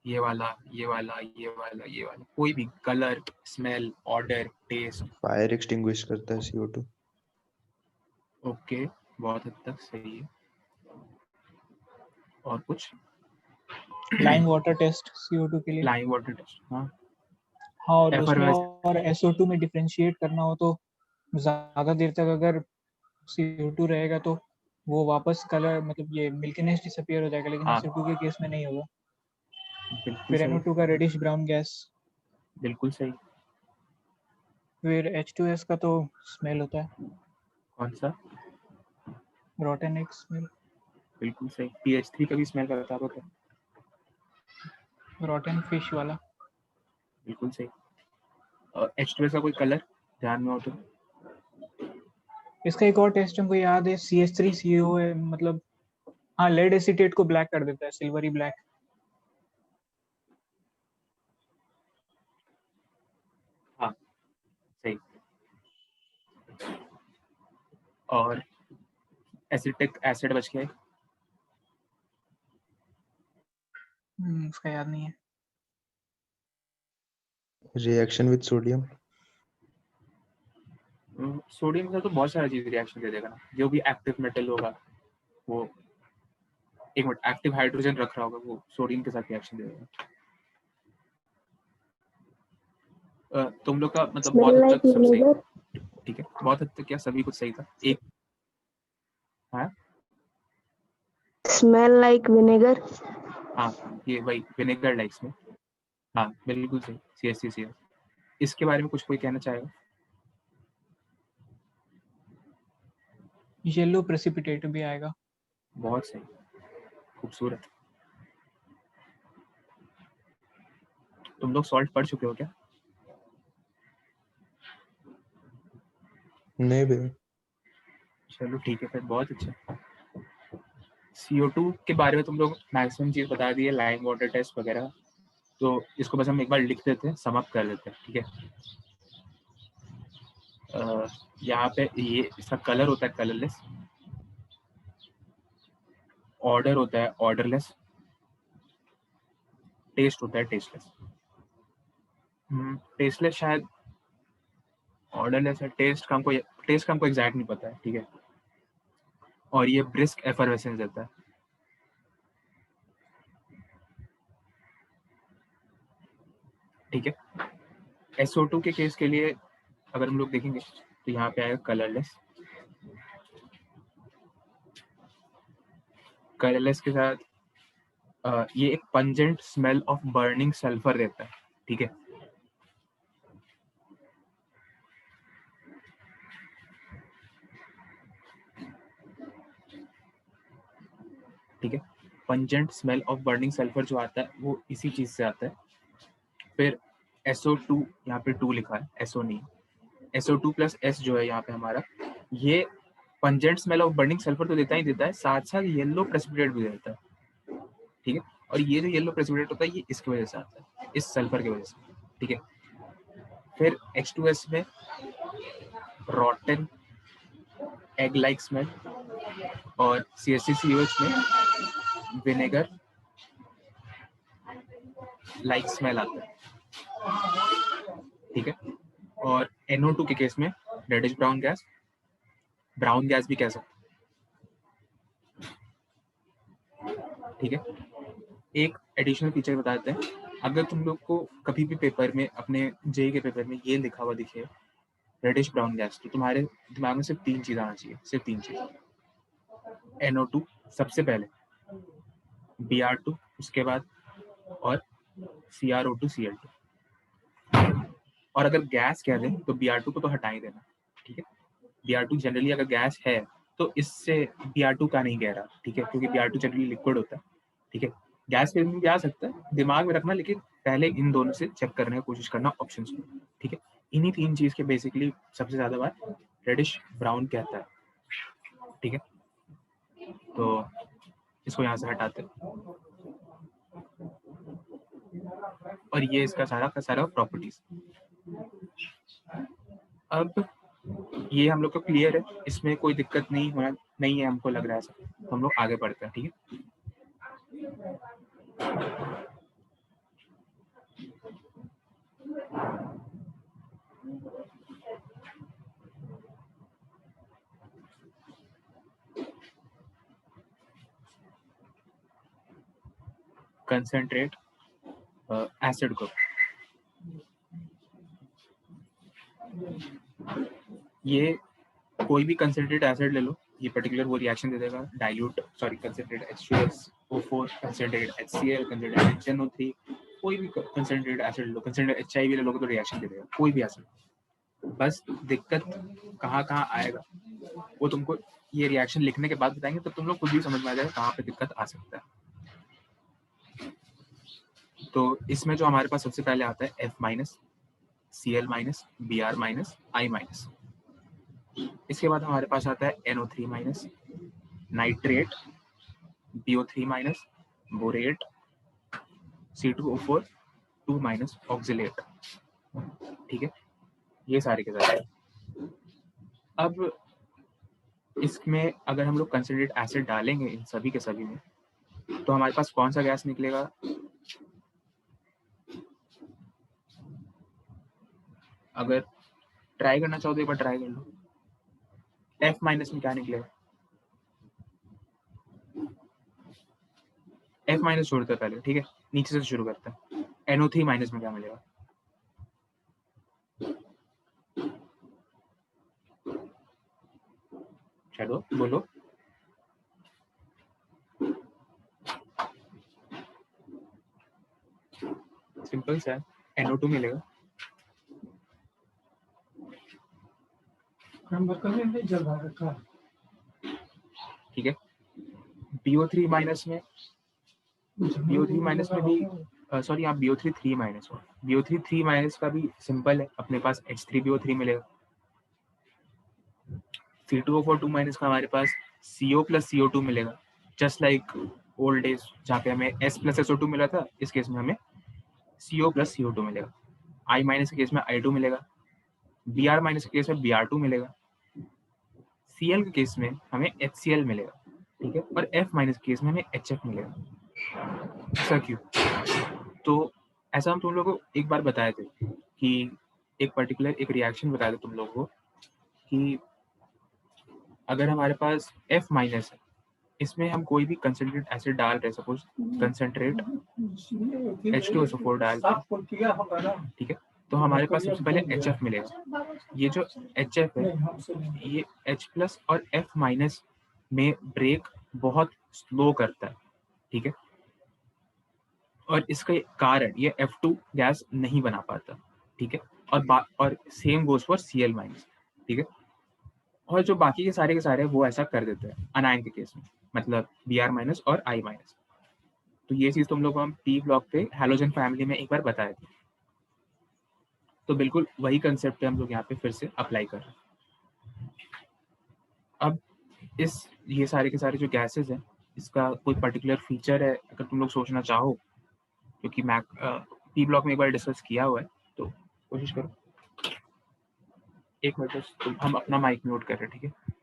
ये वाला, ये वाला, ये वाला, ये वाला, कोई भी, colour, smell, odour, taste. Fire extinguish करता है CO2। ओके, बहुत हद तक सही है। और कुछ? लाइम वाटर टेस्ट CO2 के लिए। लाइम वाटर टेस्ट, हाँ। हाँ, और उसमें एफरवेसेंस, और SO2 में डिफरेंशिएट करना हो तो ज्यादा देर तक अगर CO2 रहेगा तो वो वापस कलर, मतलब ये मिल्कीनेस डिसअपीयर हो जाएगा, लेकिन हाँ SO2 के केस में नहीं होगा। बिल्कुल फिर सही, NO2 का रेडिश ब्राउन गैस। बिल्कुल सही। फिर H2S का तो स्मेल होता है, कौन सा? रॉटन एग स्मेल। बिल्कुल सही। PH3 का भी स्मेल करता है तो, रॉटन फिश वाला। बिल्कुल सही। H2S का कोई कलर ध्यान में हो तो? इसका एक और टेस्ट हमको याद है, CH3CO है, मतलब हाँ, लेड एसीटेट को ब्लैक कर देता है, सिल्वरी ब्लैक। हाँ सही। और एसिटिक एसिड बच गया है। उसका याद नहीं है। Reaction with sodium. सोडियम से तो बहुत सारी चीज रिएक्शन दे देगा ना, जो भी एक्टिव मेटल होगा वो, एक मिनट, एक्टिव हाइड्रोजन रख रहा होगा वो सोडियम के साथ रिएक्शन दे देगा। तुम लोग का मतलब बहुत हद तक सब सही, ठीक है, बहुत हद तक क्या सभी कुछ सही था। एक, हाँ स्मेल लाइक विनेगर। हाँ, ये वही विनेगर लाइक्स में, हाँ बिल्कुल सही, CH3Cl। इसके बारे में कुछ कोई कहना चाहेगा? येलो प्रेसिपिटेट भी आएगा। बहुत सही, खूबसूरत। तुम लोग सॉल्ट पढ़ चुके हो क्या? नहीं भैया। चलो ठीक है फिर, बहुत अच्छा। CO2 के बारे में तुम लोग मैक्सिमम चीज बता दी है, लाइम वाटर टेस्ट वगैरह, तो इसको बस हम एक बार लिख देते हैं, सम अप कर देते हैं, ठीक है। यहाँ पे ये इसका कलर होता है कलरलेस, ऑर्डर होता है ऑर्डरलेस, टेस्ट होता है टेस्टलेस। टेस्टलेस शायद ऑर्डरलेस है, टेस्ट का हमको एग्जैक्ट नहीं पता है, ठीक है। और ये ब्रिस्क एफरवेसेंस देता है, ठीक है। SO2 के केस के लिए अगर हम लोग देखेंगे तो यहाँ पे आएगा कलरलेस, कलरलेस के साथ ये एक pungent smell of burning sulphur देता है, ठीक है। ठीक है, pungent smell of burning sulphur जो आता है वो इसी चीज से आता है। फिर SO2, यहाँ पे 2 लिखा है, SO नहीं, SO2 प्लस S जो है यहाँ पे हमारा, ये pungent smell of burning sulphur तो देता ही देता है, साथ साथ येलो प्रेसिपिटेट भी देता है, ठीक है। और ये जो येलो प्रेसिपिटेट होता है ये इसकी वजह से आता है, इस सल्फर की वजह से, ठीक है। फिर H2S में रॉटन एग लाइक स्मेल, और CH3COH में विनेगर लाइक स्मेल आता है, ठीक है। और NO2 के केस में रेडिश ब्राउन गैस भी कह सकते, ठीक है। एक एडिशनल फीचर बता देते हैं, अगर तुम लोग को कभी भी पेपर में, अपने JEE के पेपर में ये लिखा हुआ दिखे रेडिश ब्राउन गैस, तो तुम्हारे दिमाग में सिर्फ 3 चीज आना चाहिए, सिर्फ 3 चीज। NO2 सबसे पहले, Br2 उसके बाद, और CrO2Cl2। और अगर गैस कह दें तो Br2 को तो हटा ही देना, ठीक है। Br2 जनरली अगर गैस है तो इससे Br2 का नहीं कह रहा, ठीक है, क्योंकि Br2 जनरली लिक्विड होता है, ठीक है। गैस के भी आ सकता है, दिमाग में रखना, लेकिन पहले इन दोनों से चेक करने की कोशिश करना ऑप्शंस को, ठीक है। इन्हीं 3 चीज के बेसिकली सबसे ज्यादा बार रेडिश ब्राउन कहता है, ठीक है। तो इसको यहाँ से हटाते हैं और ये इसका सारा का सारा प्रॉपर्टीज। अब ये हम लोग को क्लियर है, इसमें कोई दिक्कत नहीं है हमको लग रहा है सब। तो हम लोग आगे बढ़ते हैं, ठीक है। कंसंट्रेट एसिड को, ये कोई भी कंसंट्रेट एसिड ले लो, ये पर्टिकुलर वो रिएक्शन दे देगा। Dilute concentrate H2SO4, concentrate HCl, concentrate HNO3, कोई भी कंसंट्रेट एसिड ले लो, कंसंट्रेट HIV ले लोगे तो रिएक्शन दे देगा, कोई भी एसिड। बस दिक्कत कहाँ आएगा वो तुमको ये रिएक्शन लिखने के बाद बताएंगे, तो तुम लोग खुद भी समझ में आ जाएगा कहाँ पे दिक्कत आ सकता है। तो इसमें जो हमारे पास सबसे पहले आता है F-, Cl-, Br-, I-। इसके बाद हमारे पास आता है NO3-, nitrate, BO3-, borate, C2O4 2- oxalate, ठीक है। ये सारे के सारे। अब इसमें अगर हम लोग कंसंट्रेट एसिड डालेंगे इन सभी के सभी में, तो हमारे पास कौन सा गैस निकलेगा? अगर ट्राई करना चाहो तो एक बार ट्राई कर लो। F- में क्या निकलेगा? F- छोड़ते हैं पहले, ठीक है, नीचे से शुरू करते हैं। NO3- में क्या मिलेगा? चलो बोलो। सिंपल सा है, NO2 मिलेगा। ठीक है। BO3- में भी सॉरी, आप BO3 3- हो। BO3 3- का भी सिंपल है, अपने पास H3BO3 मिलेगा। C2O4 2- का हमारे पास CO + CO2 मिलेगा, जस्ट लाइक ओल्ड डेज जहाँ पे हमें S + SO2 मिला था, इस केस में हमें CO + CO2 मिलेगा। I- के केस में I2 मिलेगा, Br- के केस में Br2 मिलेगा, Cl के केस में हमें HCl मिलेगा, ठीक है, और F- के केस में हमें HF मिलेगा। ऐसा क्यों? तो ऐसा हम तुम लोगों को एक बार बताए थे कि एक पर्टिकुलर एक रिएक्शन बताया था तुम लोगों को कि अगर हमारे पास F- है, इसमें हम कोई भी कंसंट्रेट एसिड डाल रहे, सपोज कंसंट्रेट H2SO4 डाल रहे, ठीक है, तो हमारे पास सबसे पहले HF मिलेगा। ये जो HF है, ये H+ और F- में ब्रेक बहुत स्लो करता है, ठीक है, और इसके कारण ये F2 गैस नहीं बना पाता, ठीक है, और सेम गोज फॉर Cl-, ठीक है, और जो बाकी के सारे वो ऐसा कर देते हैं अनायन के केस में, मतलब Br- और I-। तो ये चीज तुम लोग को हम P ब्लॉक पे हैलोजन फैमिली में एक बार बताए थे। तो बिल्कुल वही कंसेप्ट है, हम लोग यहाँ पे फिर से अप्लाई कर रहे हैं। अब ये सारे के सारे जो गैसेस हैं, इसका कोई पर्टिकुलर फीचर है अगर तुम लोग सोचना चाहो, क्योंकि मैं P ब्लॉक में एक बार डिस्कस किया हुआ है, तो कोशिश करो। एक मिनट बस, हम अपना माइक म्यूट कर रहे हैं, ठीक है।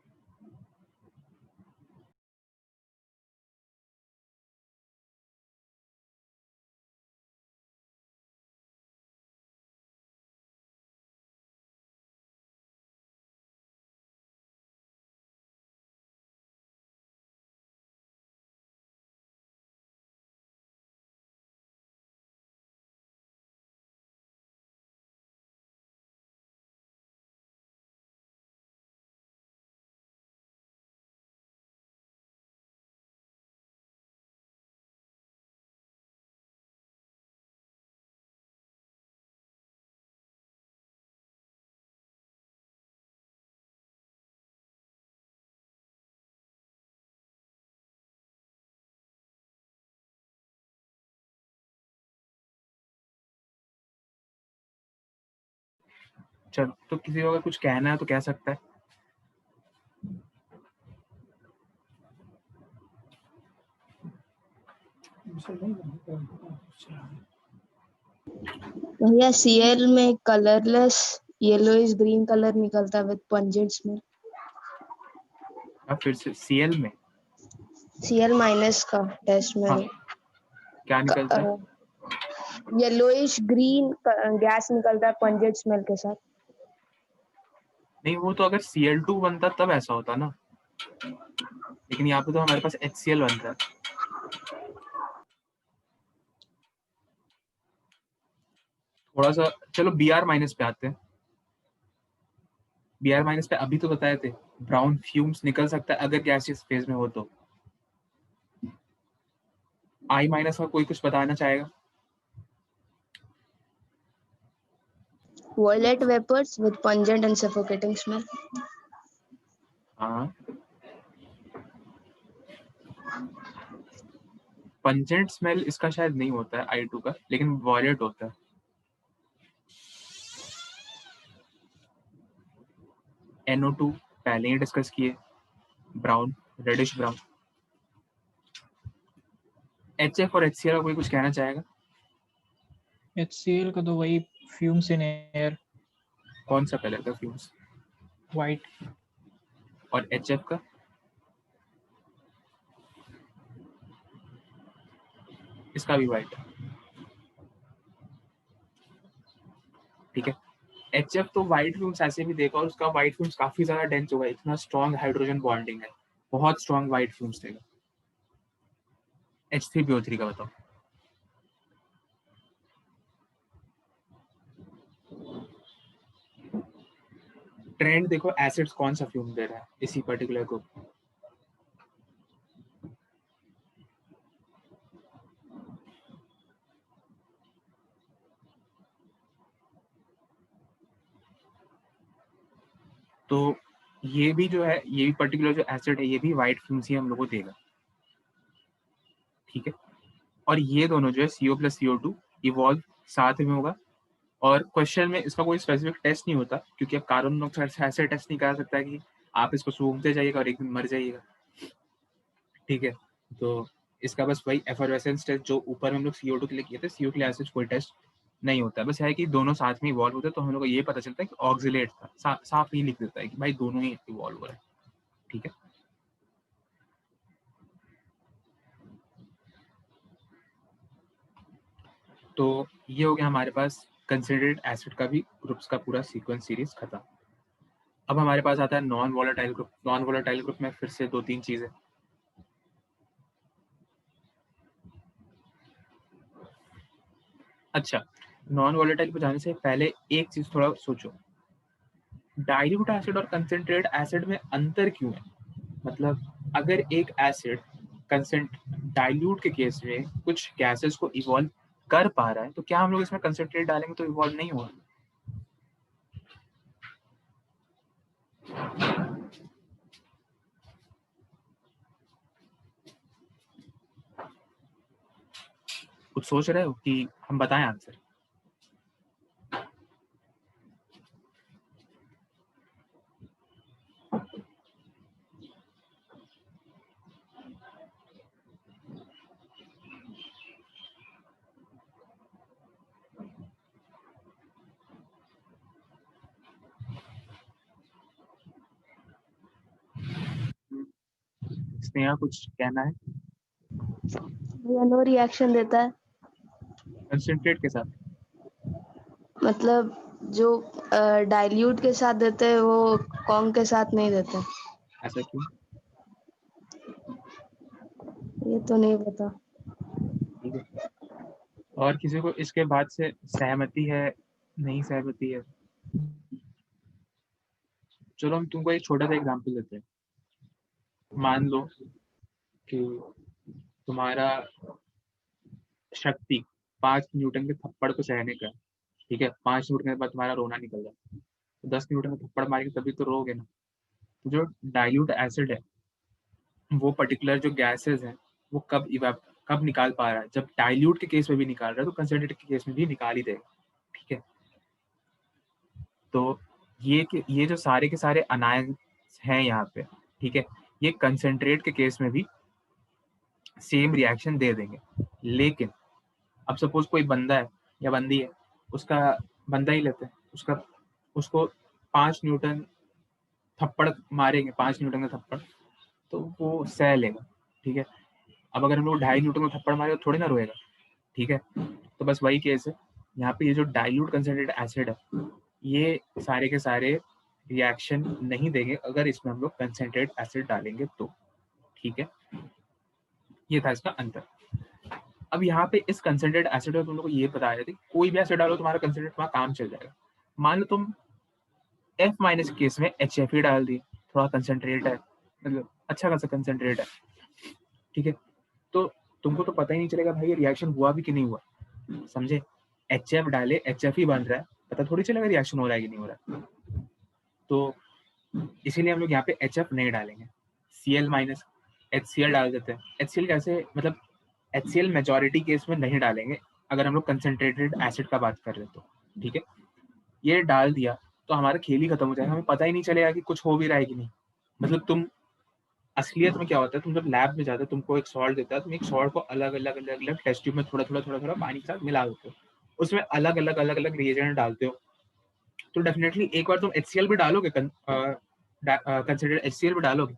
चलो, तो किसी को अगर कुछ कहना है तो कह सकता है। भैया Cl में कलरलेस येलोइश ग्रीन कलर निकलता है विद पंजेंट स्मेल। अब फिर से Cl में Cl माइनस का टेस्ट में हाँ, क्या निकलता है? येलोइश ग्रीन गैस निकलता है पंजेंट स्मेल के साथ। नहीं, वो तो अगर Cl2 बनता तब ऐसा होता ना, लेकिन यहाँ पे तो हमारे पास HCl बनता है। थोड़ा सा चलो Br माइनस पे आते हैं। Br माइनस पे अभी तो बताए थे ब्राउन फ्यूम्स निकल सकता है अगर गैसियस फेज में हो तो। I माइनस का कोई कुछ बताना चाहेगा? Violet vapors with pungent and suffocating smell. हाँ, पंजेंट स्मेल इसका शायद नहीं होता है I2 का, लेकिन वॉयलेट होता है। NO2 पहले ही डिस्कस किए, ब्राउन, रेडिश ब्राउन। HF और HCl का कोई कुछ कहना चाहेगा? HCl का तो वही फ्यूम्स इन एयर, कौन सा कलर का फ्यूम्स? वाइट। और HF का? इसका भी वाइट। ठीक है, HF तो वाइट फ्यूम्स ऐसे भी देखा, और उसका वाइट फ्यूम्स काफी ज्यादा डेंस होगा, इतना स्ट्रॉन्ग हाइड्रोजन बॉन्डिंग है, बहुत स्ट्रॉन्ग वाइट फ्यूम्स देगा। H3PO3 का बताओ। ट्रेंड देखो, एसिड्स कौन सा फ्यूम दे रहा है इसी पर्टिकुलर ग्रुप। तो ये भी जो है, ये भी पर्टिकुलर जो एसिड है, ये भी वाइट फ्यूम्स ही हम लोग को देगा। ठीक है, और ये दोनों जो है CO प्लस CO2 इवॉल्व साथ में होगा, और क्वेश्चन में इसका कोई स्पेसिफिक टेस्ट नहीं होता, क्योंकि अब कार्बन मोनोऑक्साइड से ऐसे टेस्ट नहीं करा सकता है कि आप इसको सूंघते जाइएगा और एक दिन मर जाइएगा। ठीक है, तो इसका बस वही एफरवेसेंस टेस्ट जो ऊपर हम लोग CO2 के लिए किए थे, CO के लिए ऐसे कोई टेस्ट नहीं होता है। बस है कि दोनों साथ में इवॉल्व होते हैं, तो हम लोग को ये पता चलता है कि ऑक्सिलेट था, साफ ही लिख देता है कि भाई दोनों ही इवॉल्व हो रहे हैं। ठीक है, तो ये हो गया हमारे पास कंसिडर्ड एसिड का भी ग्रुप्स का पूरा सीक्वेंस सीरीज खत्म। अब हमारे पास आता है non volatile group. Non volatile group में फिर से 2-3 चीजें। अच्छा, नॉन वोलेटाइल पे जाने से पहले एक चीज थोड़ा सोचो, डाइल्यूट एसिड और कंसंट्रेट एसिड में अंतर क्यों है? मतलब अगर एक एसिड कंसेंट डाइल्यूट के केस में कुछ गैसेस को इवॉल्व कर पा रहा है, तो क्या हम लोग इसमें कंसंट्रेट डालेंगे तो इवॉल्व नहीं होगा? कुछ सोच रहे हो कि हम बताएं आंसर? स्नेहा कुछ कहना है? भैया नो रिएक्शन देता है, कंसंट्रेट के साथ? मतलब जो डाइल्यूट के साथ देते हैं वो कॉन्ग के साथ नहीं देते। ऐसा क्यों? ये तो नहीं पता। ठीक है, और किसी को इसके बाद से सहमति है, नहीं सहमति है? चलो हम तुमको एक छोटा सा एग्जांपल देते हैं। मान लो कि तुम्हारा शक्ति 5 न्यूटन के थप्पड़ को सहने का है। ठीक है, 5 न्यूटन के बाद तुम्हारा रोना निकल जाए, तो 10 न्यूटन का थप्पड़ मारेंगे तभी तो रोगे ना। तो जो डाइल्यूट एसिड है, वो पर्टिकुलर जो गैसेस हैं, वो कब निकाल पा रहा है? जब डाइल्यूट के केस में भी निकाल रहा है, तो कंसंट्रेटेड के केस में भी निकाल ही देगा। ठीक है, तो ये जो सारे के सारे अनायंस हैं यहाँ पे, ठीक है, ये कंसंट्रेट के केस में भी सेम रिएक्शन दे देंगे। लेकिन अब सपोज कोई बंदा है या बंदी है, उसका बंदा ही लेते हैं, उसको 5 न्यूटन थप्पड़ मारेंगे, 5 न्यूटन का थप्पड़, तो वो सह लेगा, ठीक है। अब अगर हम लोग 2.5 न्यूटन का थप्पड़ मारे तो थोड़ी ना रोएगा, ठीक है। तो बस वही केस है यहाँ पे। ये जो डाइल्यूट कंसंट्रेटेड एसिड है, ये सारे के सारे रिएक्शन नहीं देंगे अगर इसमें हम लोग कंसंट्रेटेड एसिड डालेंगे तो, ठीक है। ये था इसका अंतर। अब यहाँ पे इस कंसंट्रेटेड एसिड में तुम लोग को ये बताया था, कोई भी एसिड डालो तुम्हारा कंसंट्रेट वहाँ काम चल जाएगा। मान लो तुम F माइनस केस में HF ही डाल दिए, थोड़ा कंसंट्रेट है, मतलब अच्छा खासा कंसंट्रेट है, ठीक है। तो तुमको तो पता ही नहीं चलेगा भाई ये रिएक्शन हुआ भी कि नहीं हुआ, समझे। HF डाले, HF ही बन रहा है, पता थोड़ी चलेगा रिएक्शन हो रहा है कि नहीं हो रहा है। तो इसीलिए हम लोग यहाँ पे HF नहीं डालेंगे, Cl माइनस HCl डाल देते हैं। HCl कैसे, मतलब HCl मेजॉरिटी केस में नहीं डालेंगे अगर हम लोग कंसंट्रेटेड एसिड का बात कर रहे हैं तो, ठीक है। ये डाल दिया तो हमारा खेल ही खत्म हो जाएगा, हमें पता ही नहीं चलेगा कि कुछ हो भी रहा है कि नहीं। मतलब तुम असलियत में क्या होता है, तुम जब लैब में जाते हो, तुमको एक सॉल्ट देता है, तुम एक सॉल्ट को अलग अलग अलग अलग टेस्ट ट्यूब में थोड़ा थोड़ा थोड़ा थोड़ा पानी के साथ मिला देते हो, उसमें अलग अलग अलग अलग रिएजेंट डालते हो। तो डेफिनेटली एक बार तुम HCl भी डालोगे, कंसिडर HCl भी डालोगे,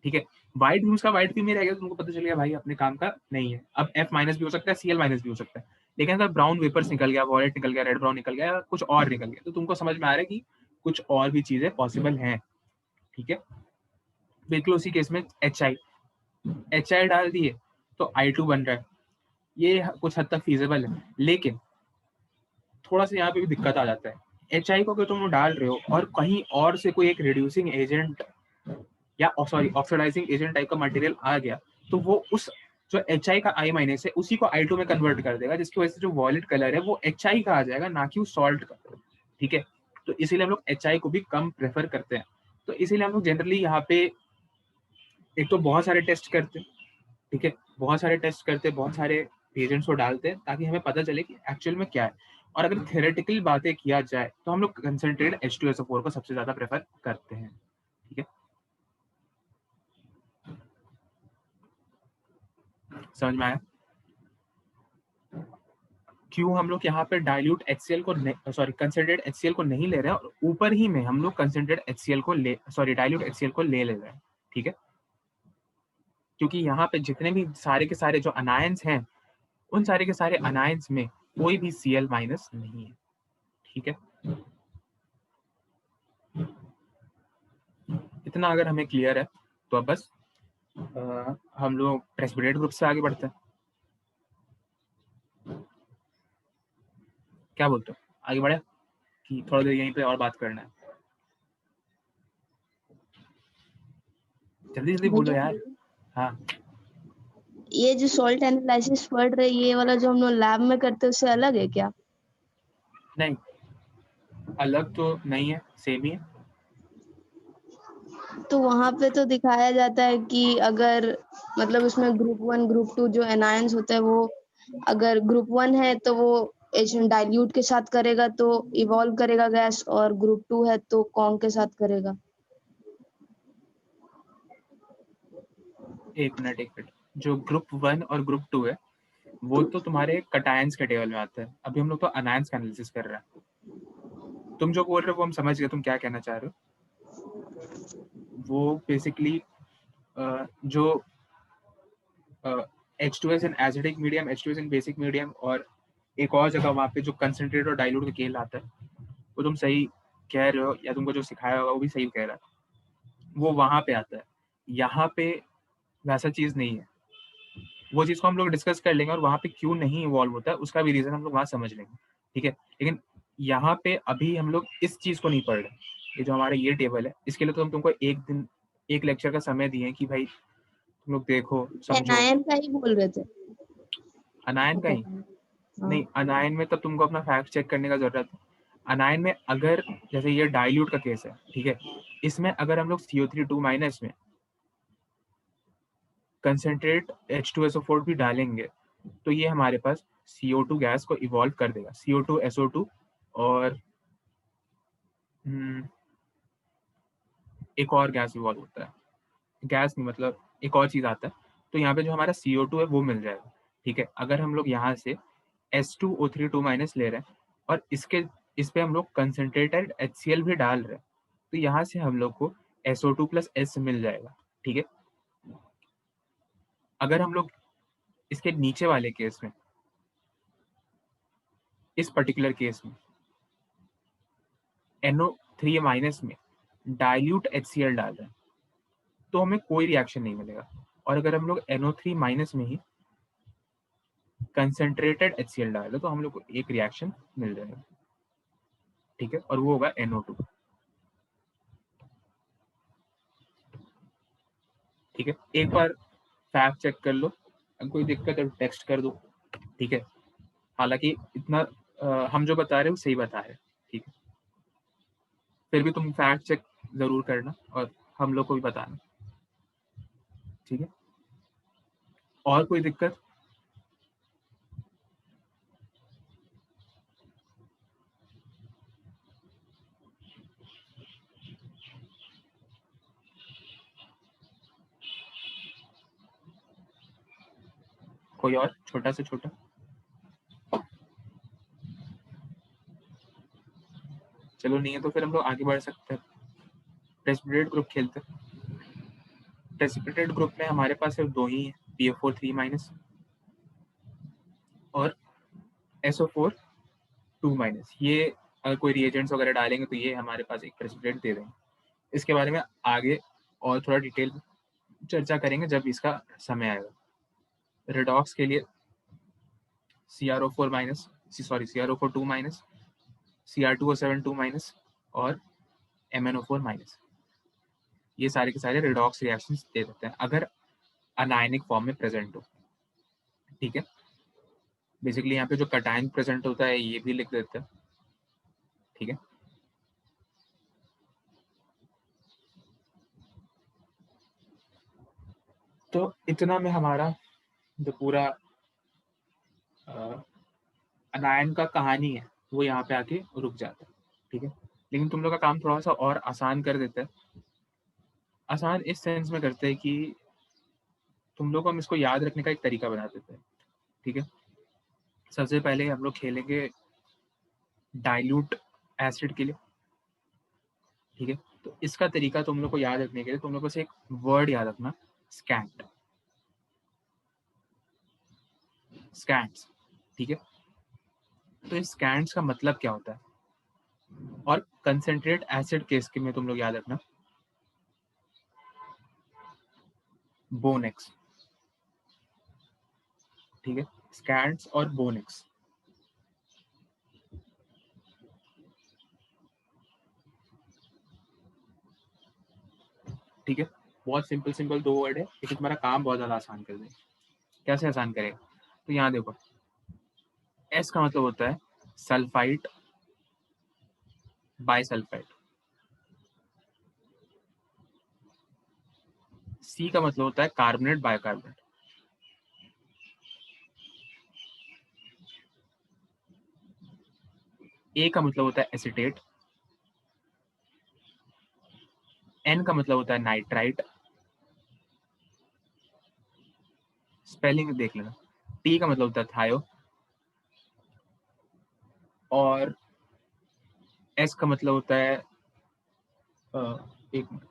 ठीक है। वाइट भी उसका वाइट भी में रहेगा, तुमको पता चलेगा भाई अपने काम का नहीं है। अब F माइनस भी हो सकता है, Cl माइनस भी हो सकता है, लेकिन अगर ब्राउन वेपर्स निकल गया, वॉलेट निकल गया, रेड ब्राउन निकल गया, या कुछ और निकल गया, तो तुमको समझ में आ रहा है कि कुछ और भी चीजें पॉसिबल हैं, ठीक है। बिल्कुल उसी केस में HI डाल दिए तो I2 बन रहा है, ये कुछ हद तक फीजेबल है। लेकिन थोड़ा सा यहाँ पे भी दिक्कत आ जाता है। HI को अगर तुम डाल रहे हो और कहीं और से कोई एक रिड्यूसिंग एजेंट या सॉरी ऑक्सीडाइजिंग एजेंट टाइप का मटेरियल आ गया, तो वो उस जो HI का I माइनस है उसी को I2 में कन्वर्ट कर देगा, जिसकी वजह से जो वॉलेट कलर है वो HI का आ जाएगा, ना कि सॉल्ट का, ठीक है। तो इसीलिए हम लोग HI को भी कम प्रेफर करते हैं। तो इसीलिए हम लोग जनरली यहाँ पे एक तो बहुत सारे टेस्ट करते हैं, ठीक है, बहुत सारे टेस्ट करते हैं, बहुत सारे एजेंट्स को डालते हैं, ताकि हमें पता चले कि एक्चुअल में क्या है। और अगर थियोरेटिकल बातें किया जाए तो हम लोग कंसंट्रेटेड H2SO4 को सबसे ज्यादा प्रेफर करते हैं, ठीक है। समझ में आया क्यों हम लोग यहाँ पे डाइल्यूट HCl को सॉरी कंसंट्रेटेड HCl को नहीं ले रहे हैं, और ऊपर ही में हम लोग कंसंट्रेटेड HCl को डाइल्यूट HCl को ले रहे हैं, ठीक है। क्योंकि यहाँ पे जितने भी सारे के सारे जो अनायंस हैं, उन सारे के सारे अनायंस में कोई भी Cl माइनस नहीं है, ठीक है। इतना अगर हमें क्लियर है तो अब बस हम लोग प्रेसिपिटेट ग्रुप से आगे बढ़ते हैं। क्या बोलते हो, आगे बढ़े कि थोड़ा देर यहीं पे और बात करना है? जल्दी जल्दी बोलो यार। हाँ, ये जो सॉल्ट एनालिसिस पढ़ रहे, ये वाला जो हम लोग लैब में करते हैं उससे अलग है क्या? नहीं अलग तो नहीं है, सेम ही है। तो वहां पे तो दिखाया जाता है कि अगर मतलब उसमें ग्रुप 1 ग्रुप 2 जो एनायंस होता है, वो अगर ग्रुप 1 है तो वो डाइल्यूट के साथ करेगा तो इवॉल्व करेगा गैस, और ग्रुप 2 है तो कॉन्ग के साथ करेगा। एक मिनट, जो ग्रुप 1 और ग्रुप 2 है वो तो तुम्हारे कटायंस के टेबल में आता है। अभी हम लोग तो अनायंस का एनालिसिस कर रहे हैं। तुम जो बोल रहे हो वो हम समझ गए, तुम क्या कहना चाह रहे हो। वो बेसिकली जो H2S in acidic medium, H2S in basic medium, और एक और जगह वहाँ पे जो कंसंट्रेट और डाइल्यूट का खेल आता है, वो तुम सही कह रहे हो, या तुमको जो सिखाया होगा वो भी सही कह रहा है, वो वहाँ पे आता है। यहाँ पे वैसा चीज़ नहीं है। वो चीज़ को हम लोग डिस्कस कर लेंगे, और वहाँ पे क्यों नहीं इवॉल्व होता है उसका भी रीज़न हम लोग वहाँ समझ लेंगे, ठीक है। लेकिन यहाँ पे अभी हम लोग इस चीज़ को नहीं पढ़ रहे। ये जो हमारा ये टेबल है, इसके लिए तो हम तुमको एक दिन एक लेक्चर का समय दिए कि भाई तुम लोग देखो समझो। एनायन का ही बोल रहे थे। अनायन का ही नहीं, अनायन में तो तुमको अपना फैक्ट चेक करने का जरूरत है। अनायन में अगर जैसे ये डाइल्यूट का केस है, ठीक है, इसमें अगर हम लोग CO3 माइनस में कंसंट्रेट H2SO4 भी डालेंगे तो ये हमारे पास CO2 गैस को इवॉल्व कर देगा, CO2 SO2, और एक और गैस इवॉल्व होता है, गैस नहीं मतलब एक और चीज आता है, तो यहाँ पे जो हमारा CO2 है वो मिल जाएगा। ठीक है, अगर हम लोग यहाँ से S2O3 ले रहे हैं और इस पे हम लोग कंसंट्रेटेड HCl भी डाल रहे हैं, तो यहाँ से हम लोग को SO2+S मिल जाएगा। ठीक है, अगर हम लोग इसके नीचे वाले केस में, इस पर्टिकुलर केस में NO3- में डाइल्यूट HCl डाल रहे हैं तो हमें कोई रिएक्शन नहीं मिलेगा, और अगर हम लोग NO3- में ही कंसंट्रेटेड HCl डाल रहे तो हम लोग को एक रिएक्शन मिल जाएगा। ठीक है, और वो होगा NO2। ठीक है, एक बार फैक्ट चेक कर लो, अगर कोई दिक्कत है टेक्स्ट कर दो। ठीक है, हालांकि इतना हम जो बता रहे हो सही बता रहे हैं। ठीक है, फिर भी तुम फैक्ट चेक जरूर करना और हम लोग को भी बताना। ठीक है, और कोई दिक्कत? कोई और छोटा से छोटा? चलो नहीं है तो फिर हम लोग आगे बढ़ सकते हैं, प्रेसिपिटेट ग्रुप खेलते हैं। प्रेसिपिटेट ग्रुप में हमारे पास सिर्फ दो ही है, PO4 3- और SO4 2-। ये अगर कोई रिएजेंट्स वगैरह डालेंगे तो ये हमारे पास एक प्रेसिपिटेट दे देंगे। इसके बारे में आगे और थोड़ा डिटेल चर्चा करेंगे जब इसका समय आएगा। रेडॉक्स के लिए CrO4-, CrO4 2-, Cr2O7 2- और MnO4-। ये सारे के सारे रेडॉक्स रिएक्शंस दे देते हैं अगर अनायनिक फॉर्म में प्रेजेंट हो। ठीक है, बेसिकली यहाँ पे जो कटायन प्रेजेंट होता है ये भी लिख देते हैं। ठीक है, तो इतना में हमारा जो पूरा अनायन का कहानी है वो यहाँ पे आके रुक जाता है। ठीक है, लेकिन तुम लोग का काम थोड़ा सा और आसान कर देता है। आसान इस सेंस में करते हैं कि तुम लोग को हम इसको याद रखने का एक तरीका बना देते हैं। ठीक है, सबसे पहले हम लोग खेलेंगे डाइल्यूट एसिड के लिए। ठीक है, तो इसका तरीका तुम लोग को याद रखने के लिए तुम लोग को बस एक वर्ड याद रखना, स्कैंट। स्कैंट्स। ठीक है, तो इस स्कैंट्स का मतलब क्या होता है, और कंसंट्रेट एसिड केस के में तुम लोग याद रखना बोनेक्स। ठीक है, स्कैंट्स और बोनेक्स। ठीक है, बहुत सिंपल दो वर्ड है लेकिन तुम्हारा काम बहुत ज्यादा आसान कर देगा। कैसे आसान करेगा, तो यहाँ देखो, एस का मतलब होता है सल्फाइड बाइसल्फाइड। सी का मतलब होता है कार्बोनेट बाइकार्बोनेट। ए का मतलब होता है एसिटेट। एन का मतलब होता है नाइट्राइट, स्पेलिंग देख लेना। टी का मतलब होता है थायो, और एस का मतलब होता है एक मिनट,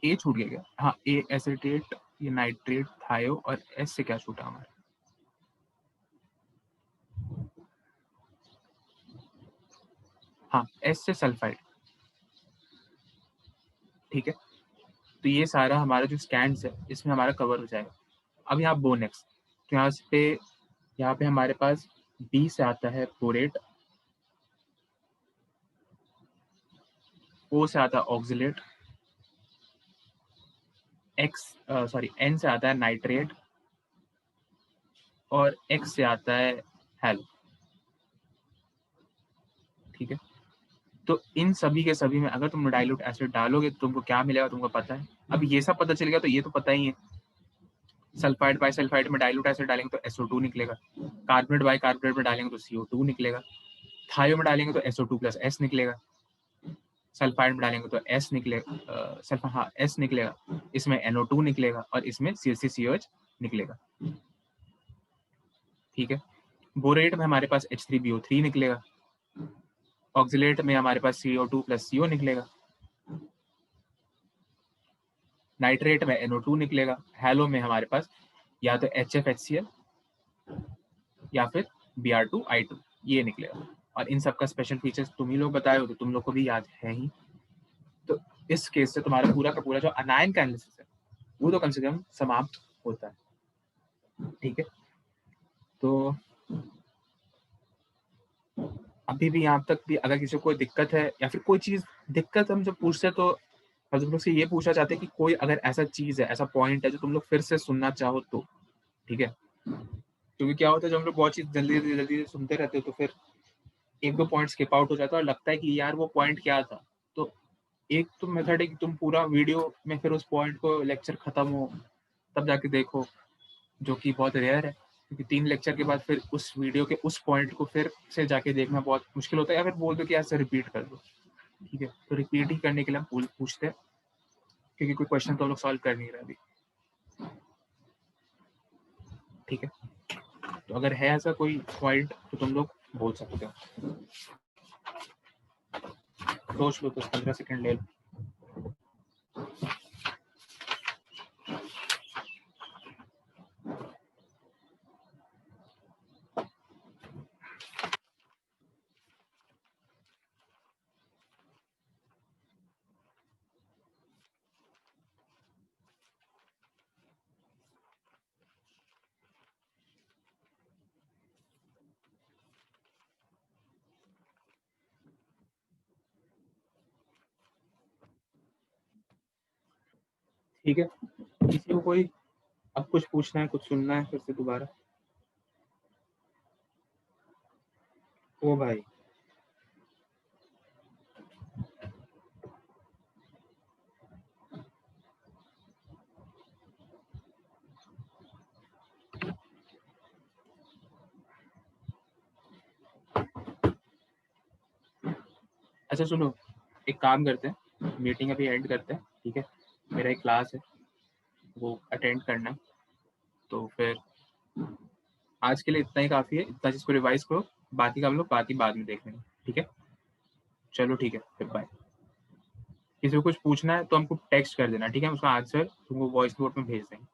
ए छूट गया क्या? हाँ, ए एसिटेट, ये नाइट्रेट, थायो, और एस से क्या छूटा हमारा? हाँ, एस से सल्फाइड। ठीक है, तो ये सारा हमारा जो स्कैंड्स है इसमें हमारा कवर हो जाएगा। अब यहाँ बोनेक्स, तो यहाँ पे हमारे पास बी से आता है बोरेट, ओ से आता है ऑक्सिलेट, एन से आता है नाइट्रेट, और एक्स से आता है हेलो। ठीक है, तो इन सभी के सभी में अगर तुम डाइल्यूट एसिड डालोगे तो तुमको क्या मिलेगा तुमको पता है। अब ये सब पता चल गया तो ये तो पता ही है, सल्फाइड बाइसल्फाइड में डाइल्यूट एसिड डालेंगे तो SO2 निकलेगा, कार्बोनेट बाइकार्बोनेट में डालेंगे तो CO2 निकलेगा, थायो में डालेंगे तो SO2+S निकलेगा। सल्फाइड में डालेंगे तो S निकलेगा, सल्फर हाँ S निकलेगा, इसमें NO2 निकलेगा और इसमें CH3COH निकलेगा। ठीक है, बोरेट में हमारे पास H3BO3 निकलेगा, ऑक्सिलेट में हमारे पास CO2 + CO निकलेगा, नाइट्रेट में NO2 निकलेगा, हैलो में हमारे पास या तो HFHCl या फिर Br2I2 ये निकलेगा। और इन सब का स्पेशल फीचर्स तुम ही लोग बताए हो तो तुम लोग को भी याद है ही। तो इस केस से तुम्हारा पूरा का पूरा जो अनायन का एनालिसिस है वो तो कम से कम समाप्त होता है। ठीक है, तो अभी भी यहाँ तक भी अगर किसी को कोई दिक्कत है या फिर कोई चीज दिक्कत हम जब पूछते तो हम लोग से ये पूछना चाहते हैं कि कोई अगर ऐसा चीज है, ऐसा पॉइंट है जो तुम लोग फिर से सुनना चाहो तो। ठीक है, क्योंकि क्या होता है जब हम लोग बहुत चीज जल्दी जल्दी सुनते रहते हो तो फिर एक दो पॉइंट स्किप आउट हो जाता है और लगता है कि यार वो पॉइंट क्या था। तो एक तो मेथड है कि तुम पूरा वीडियो में फिर उस पॉइंट को लेक्चर खत्म हो तब जाके देखो, जो कि बहुत रेयर है क्योंकि 3 लेक्चर के बाद फिर उस वीडियो के उस पॉइंट को फिर से जाके देखना बहुत मुश्किल होता है, या फिर बोल दो कि ऐसे रिपीट कर दो। ठीक है, तो रिपीट ही करने के लिए हम पूछते हैं क्योंकि कोई क्वेश्चन तो हम लोग सॉल्व कर नहीं रहे अभी। ठीक है, तो अगर है ऐसा कोई पॉइंट तो तुम लोग बोल सकते हो। सोच लो, तो 15 सेकंड ले लो। ठीक है, किसी को कोई अब कुछ पूछना है, कुछ सुनना है फिर से दोबारा? ओ भाई, अच्छा सुनो, एक काम करते हैं, मीटिंग अभी एंड करते हैं। ठीक है, मेरा एक क्लास है वो अटेंड करना है, तो फिर आज के लिए इतना ही काफ़ी है। इतना चीज़ को रिवाइज करो, बाकी का हम लोग बाकी बाद में देख लेंगे। ठीक है, चलो ठीक है, फिर बाय। किसी को कुछ पूछना है तो हमको टेक्स्ट कर देना। ठीक है, उसका आंसर तुमको वॉइस नोट में भेज देंगे।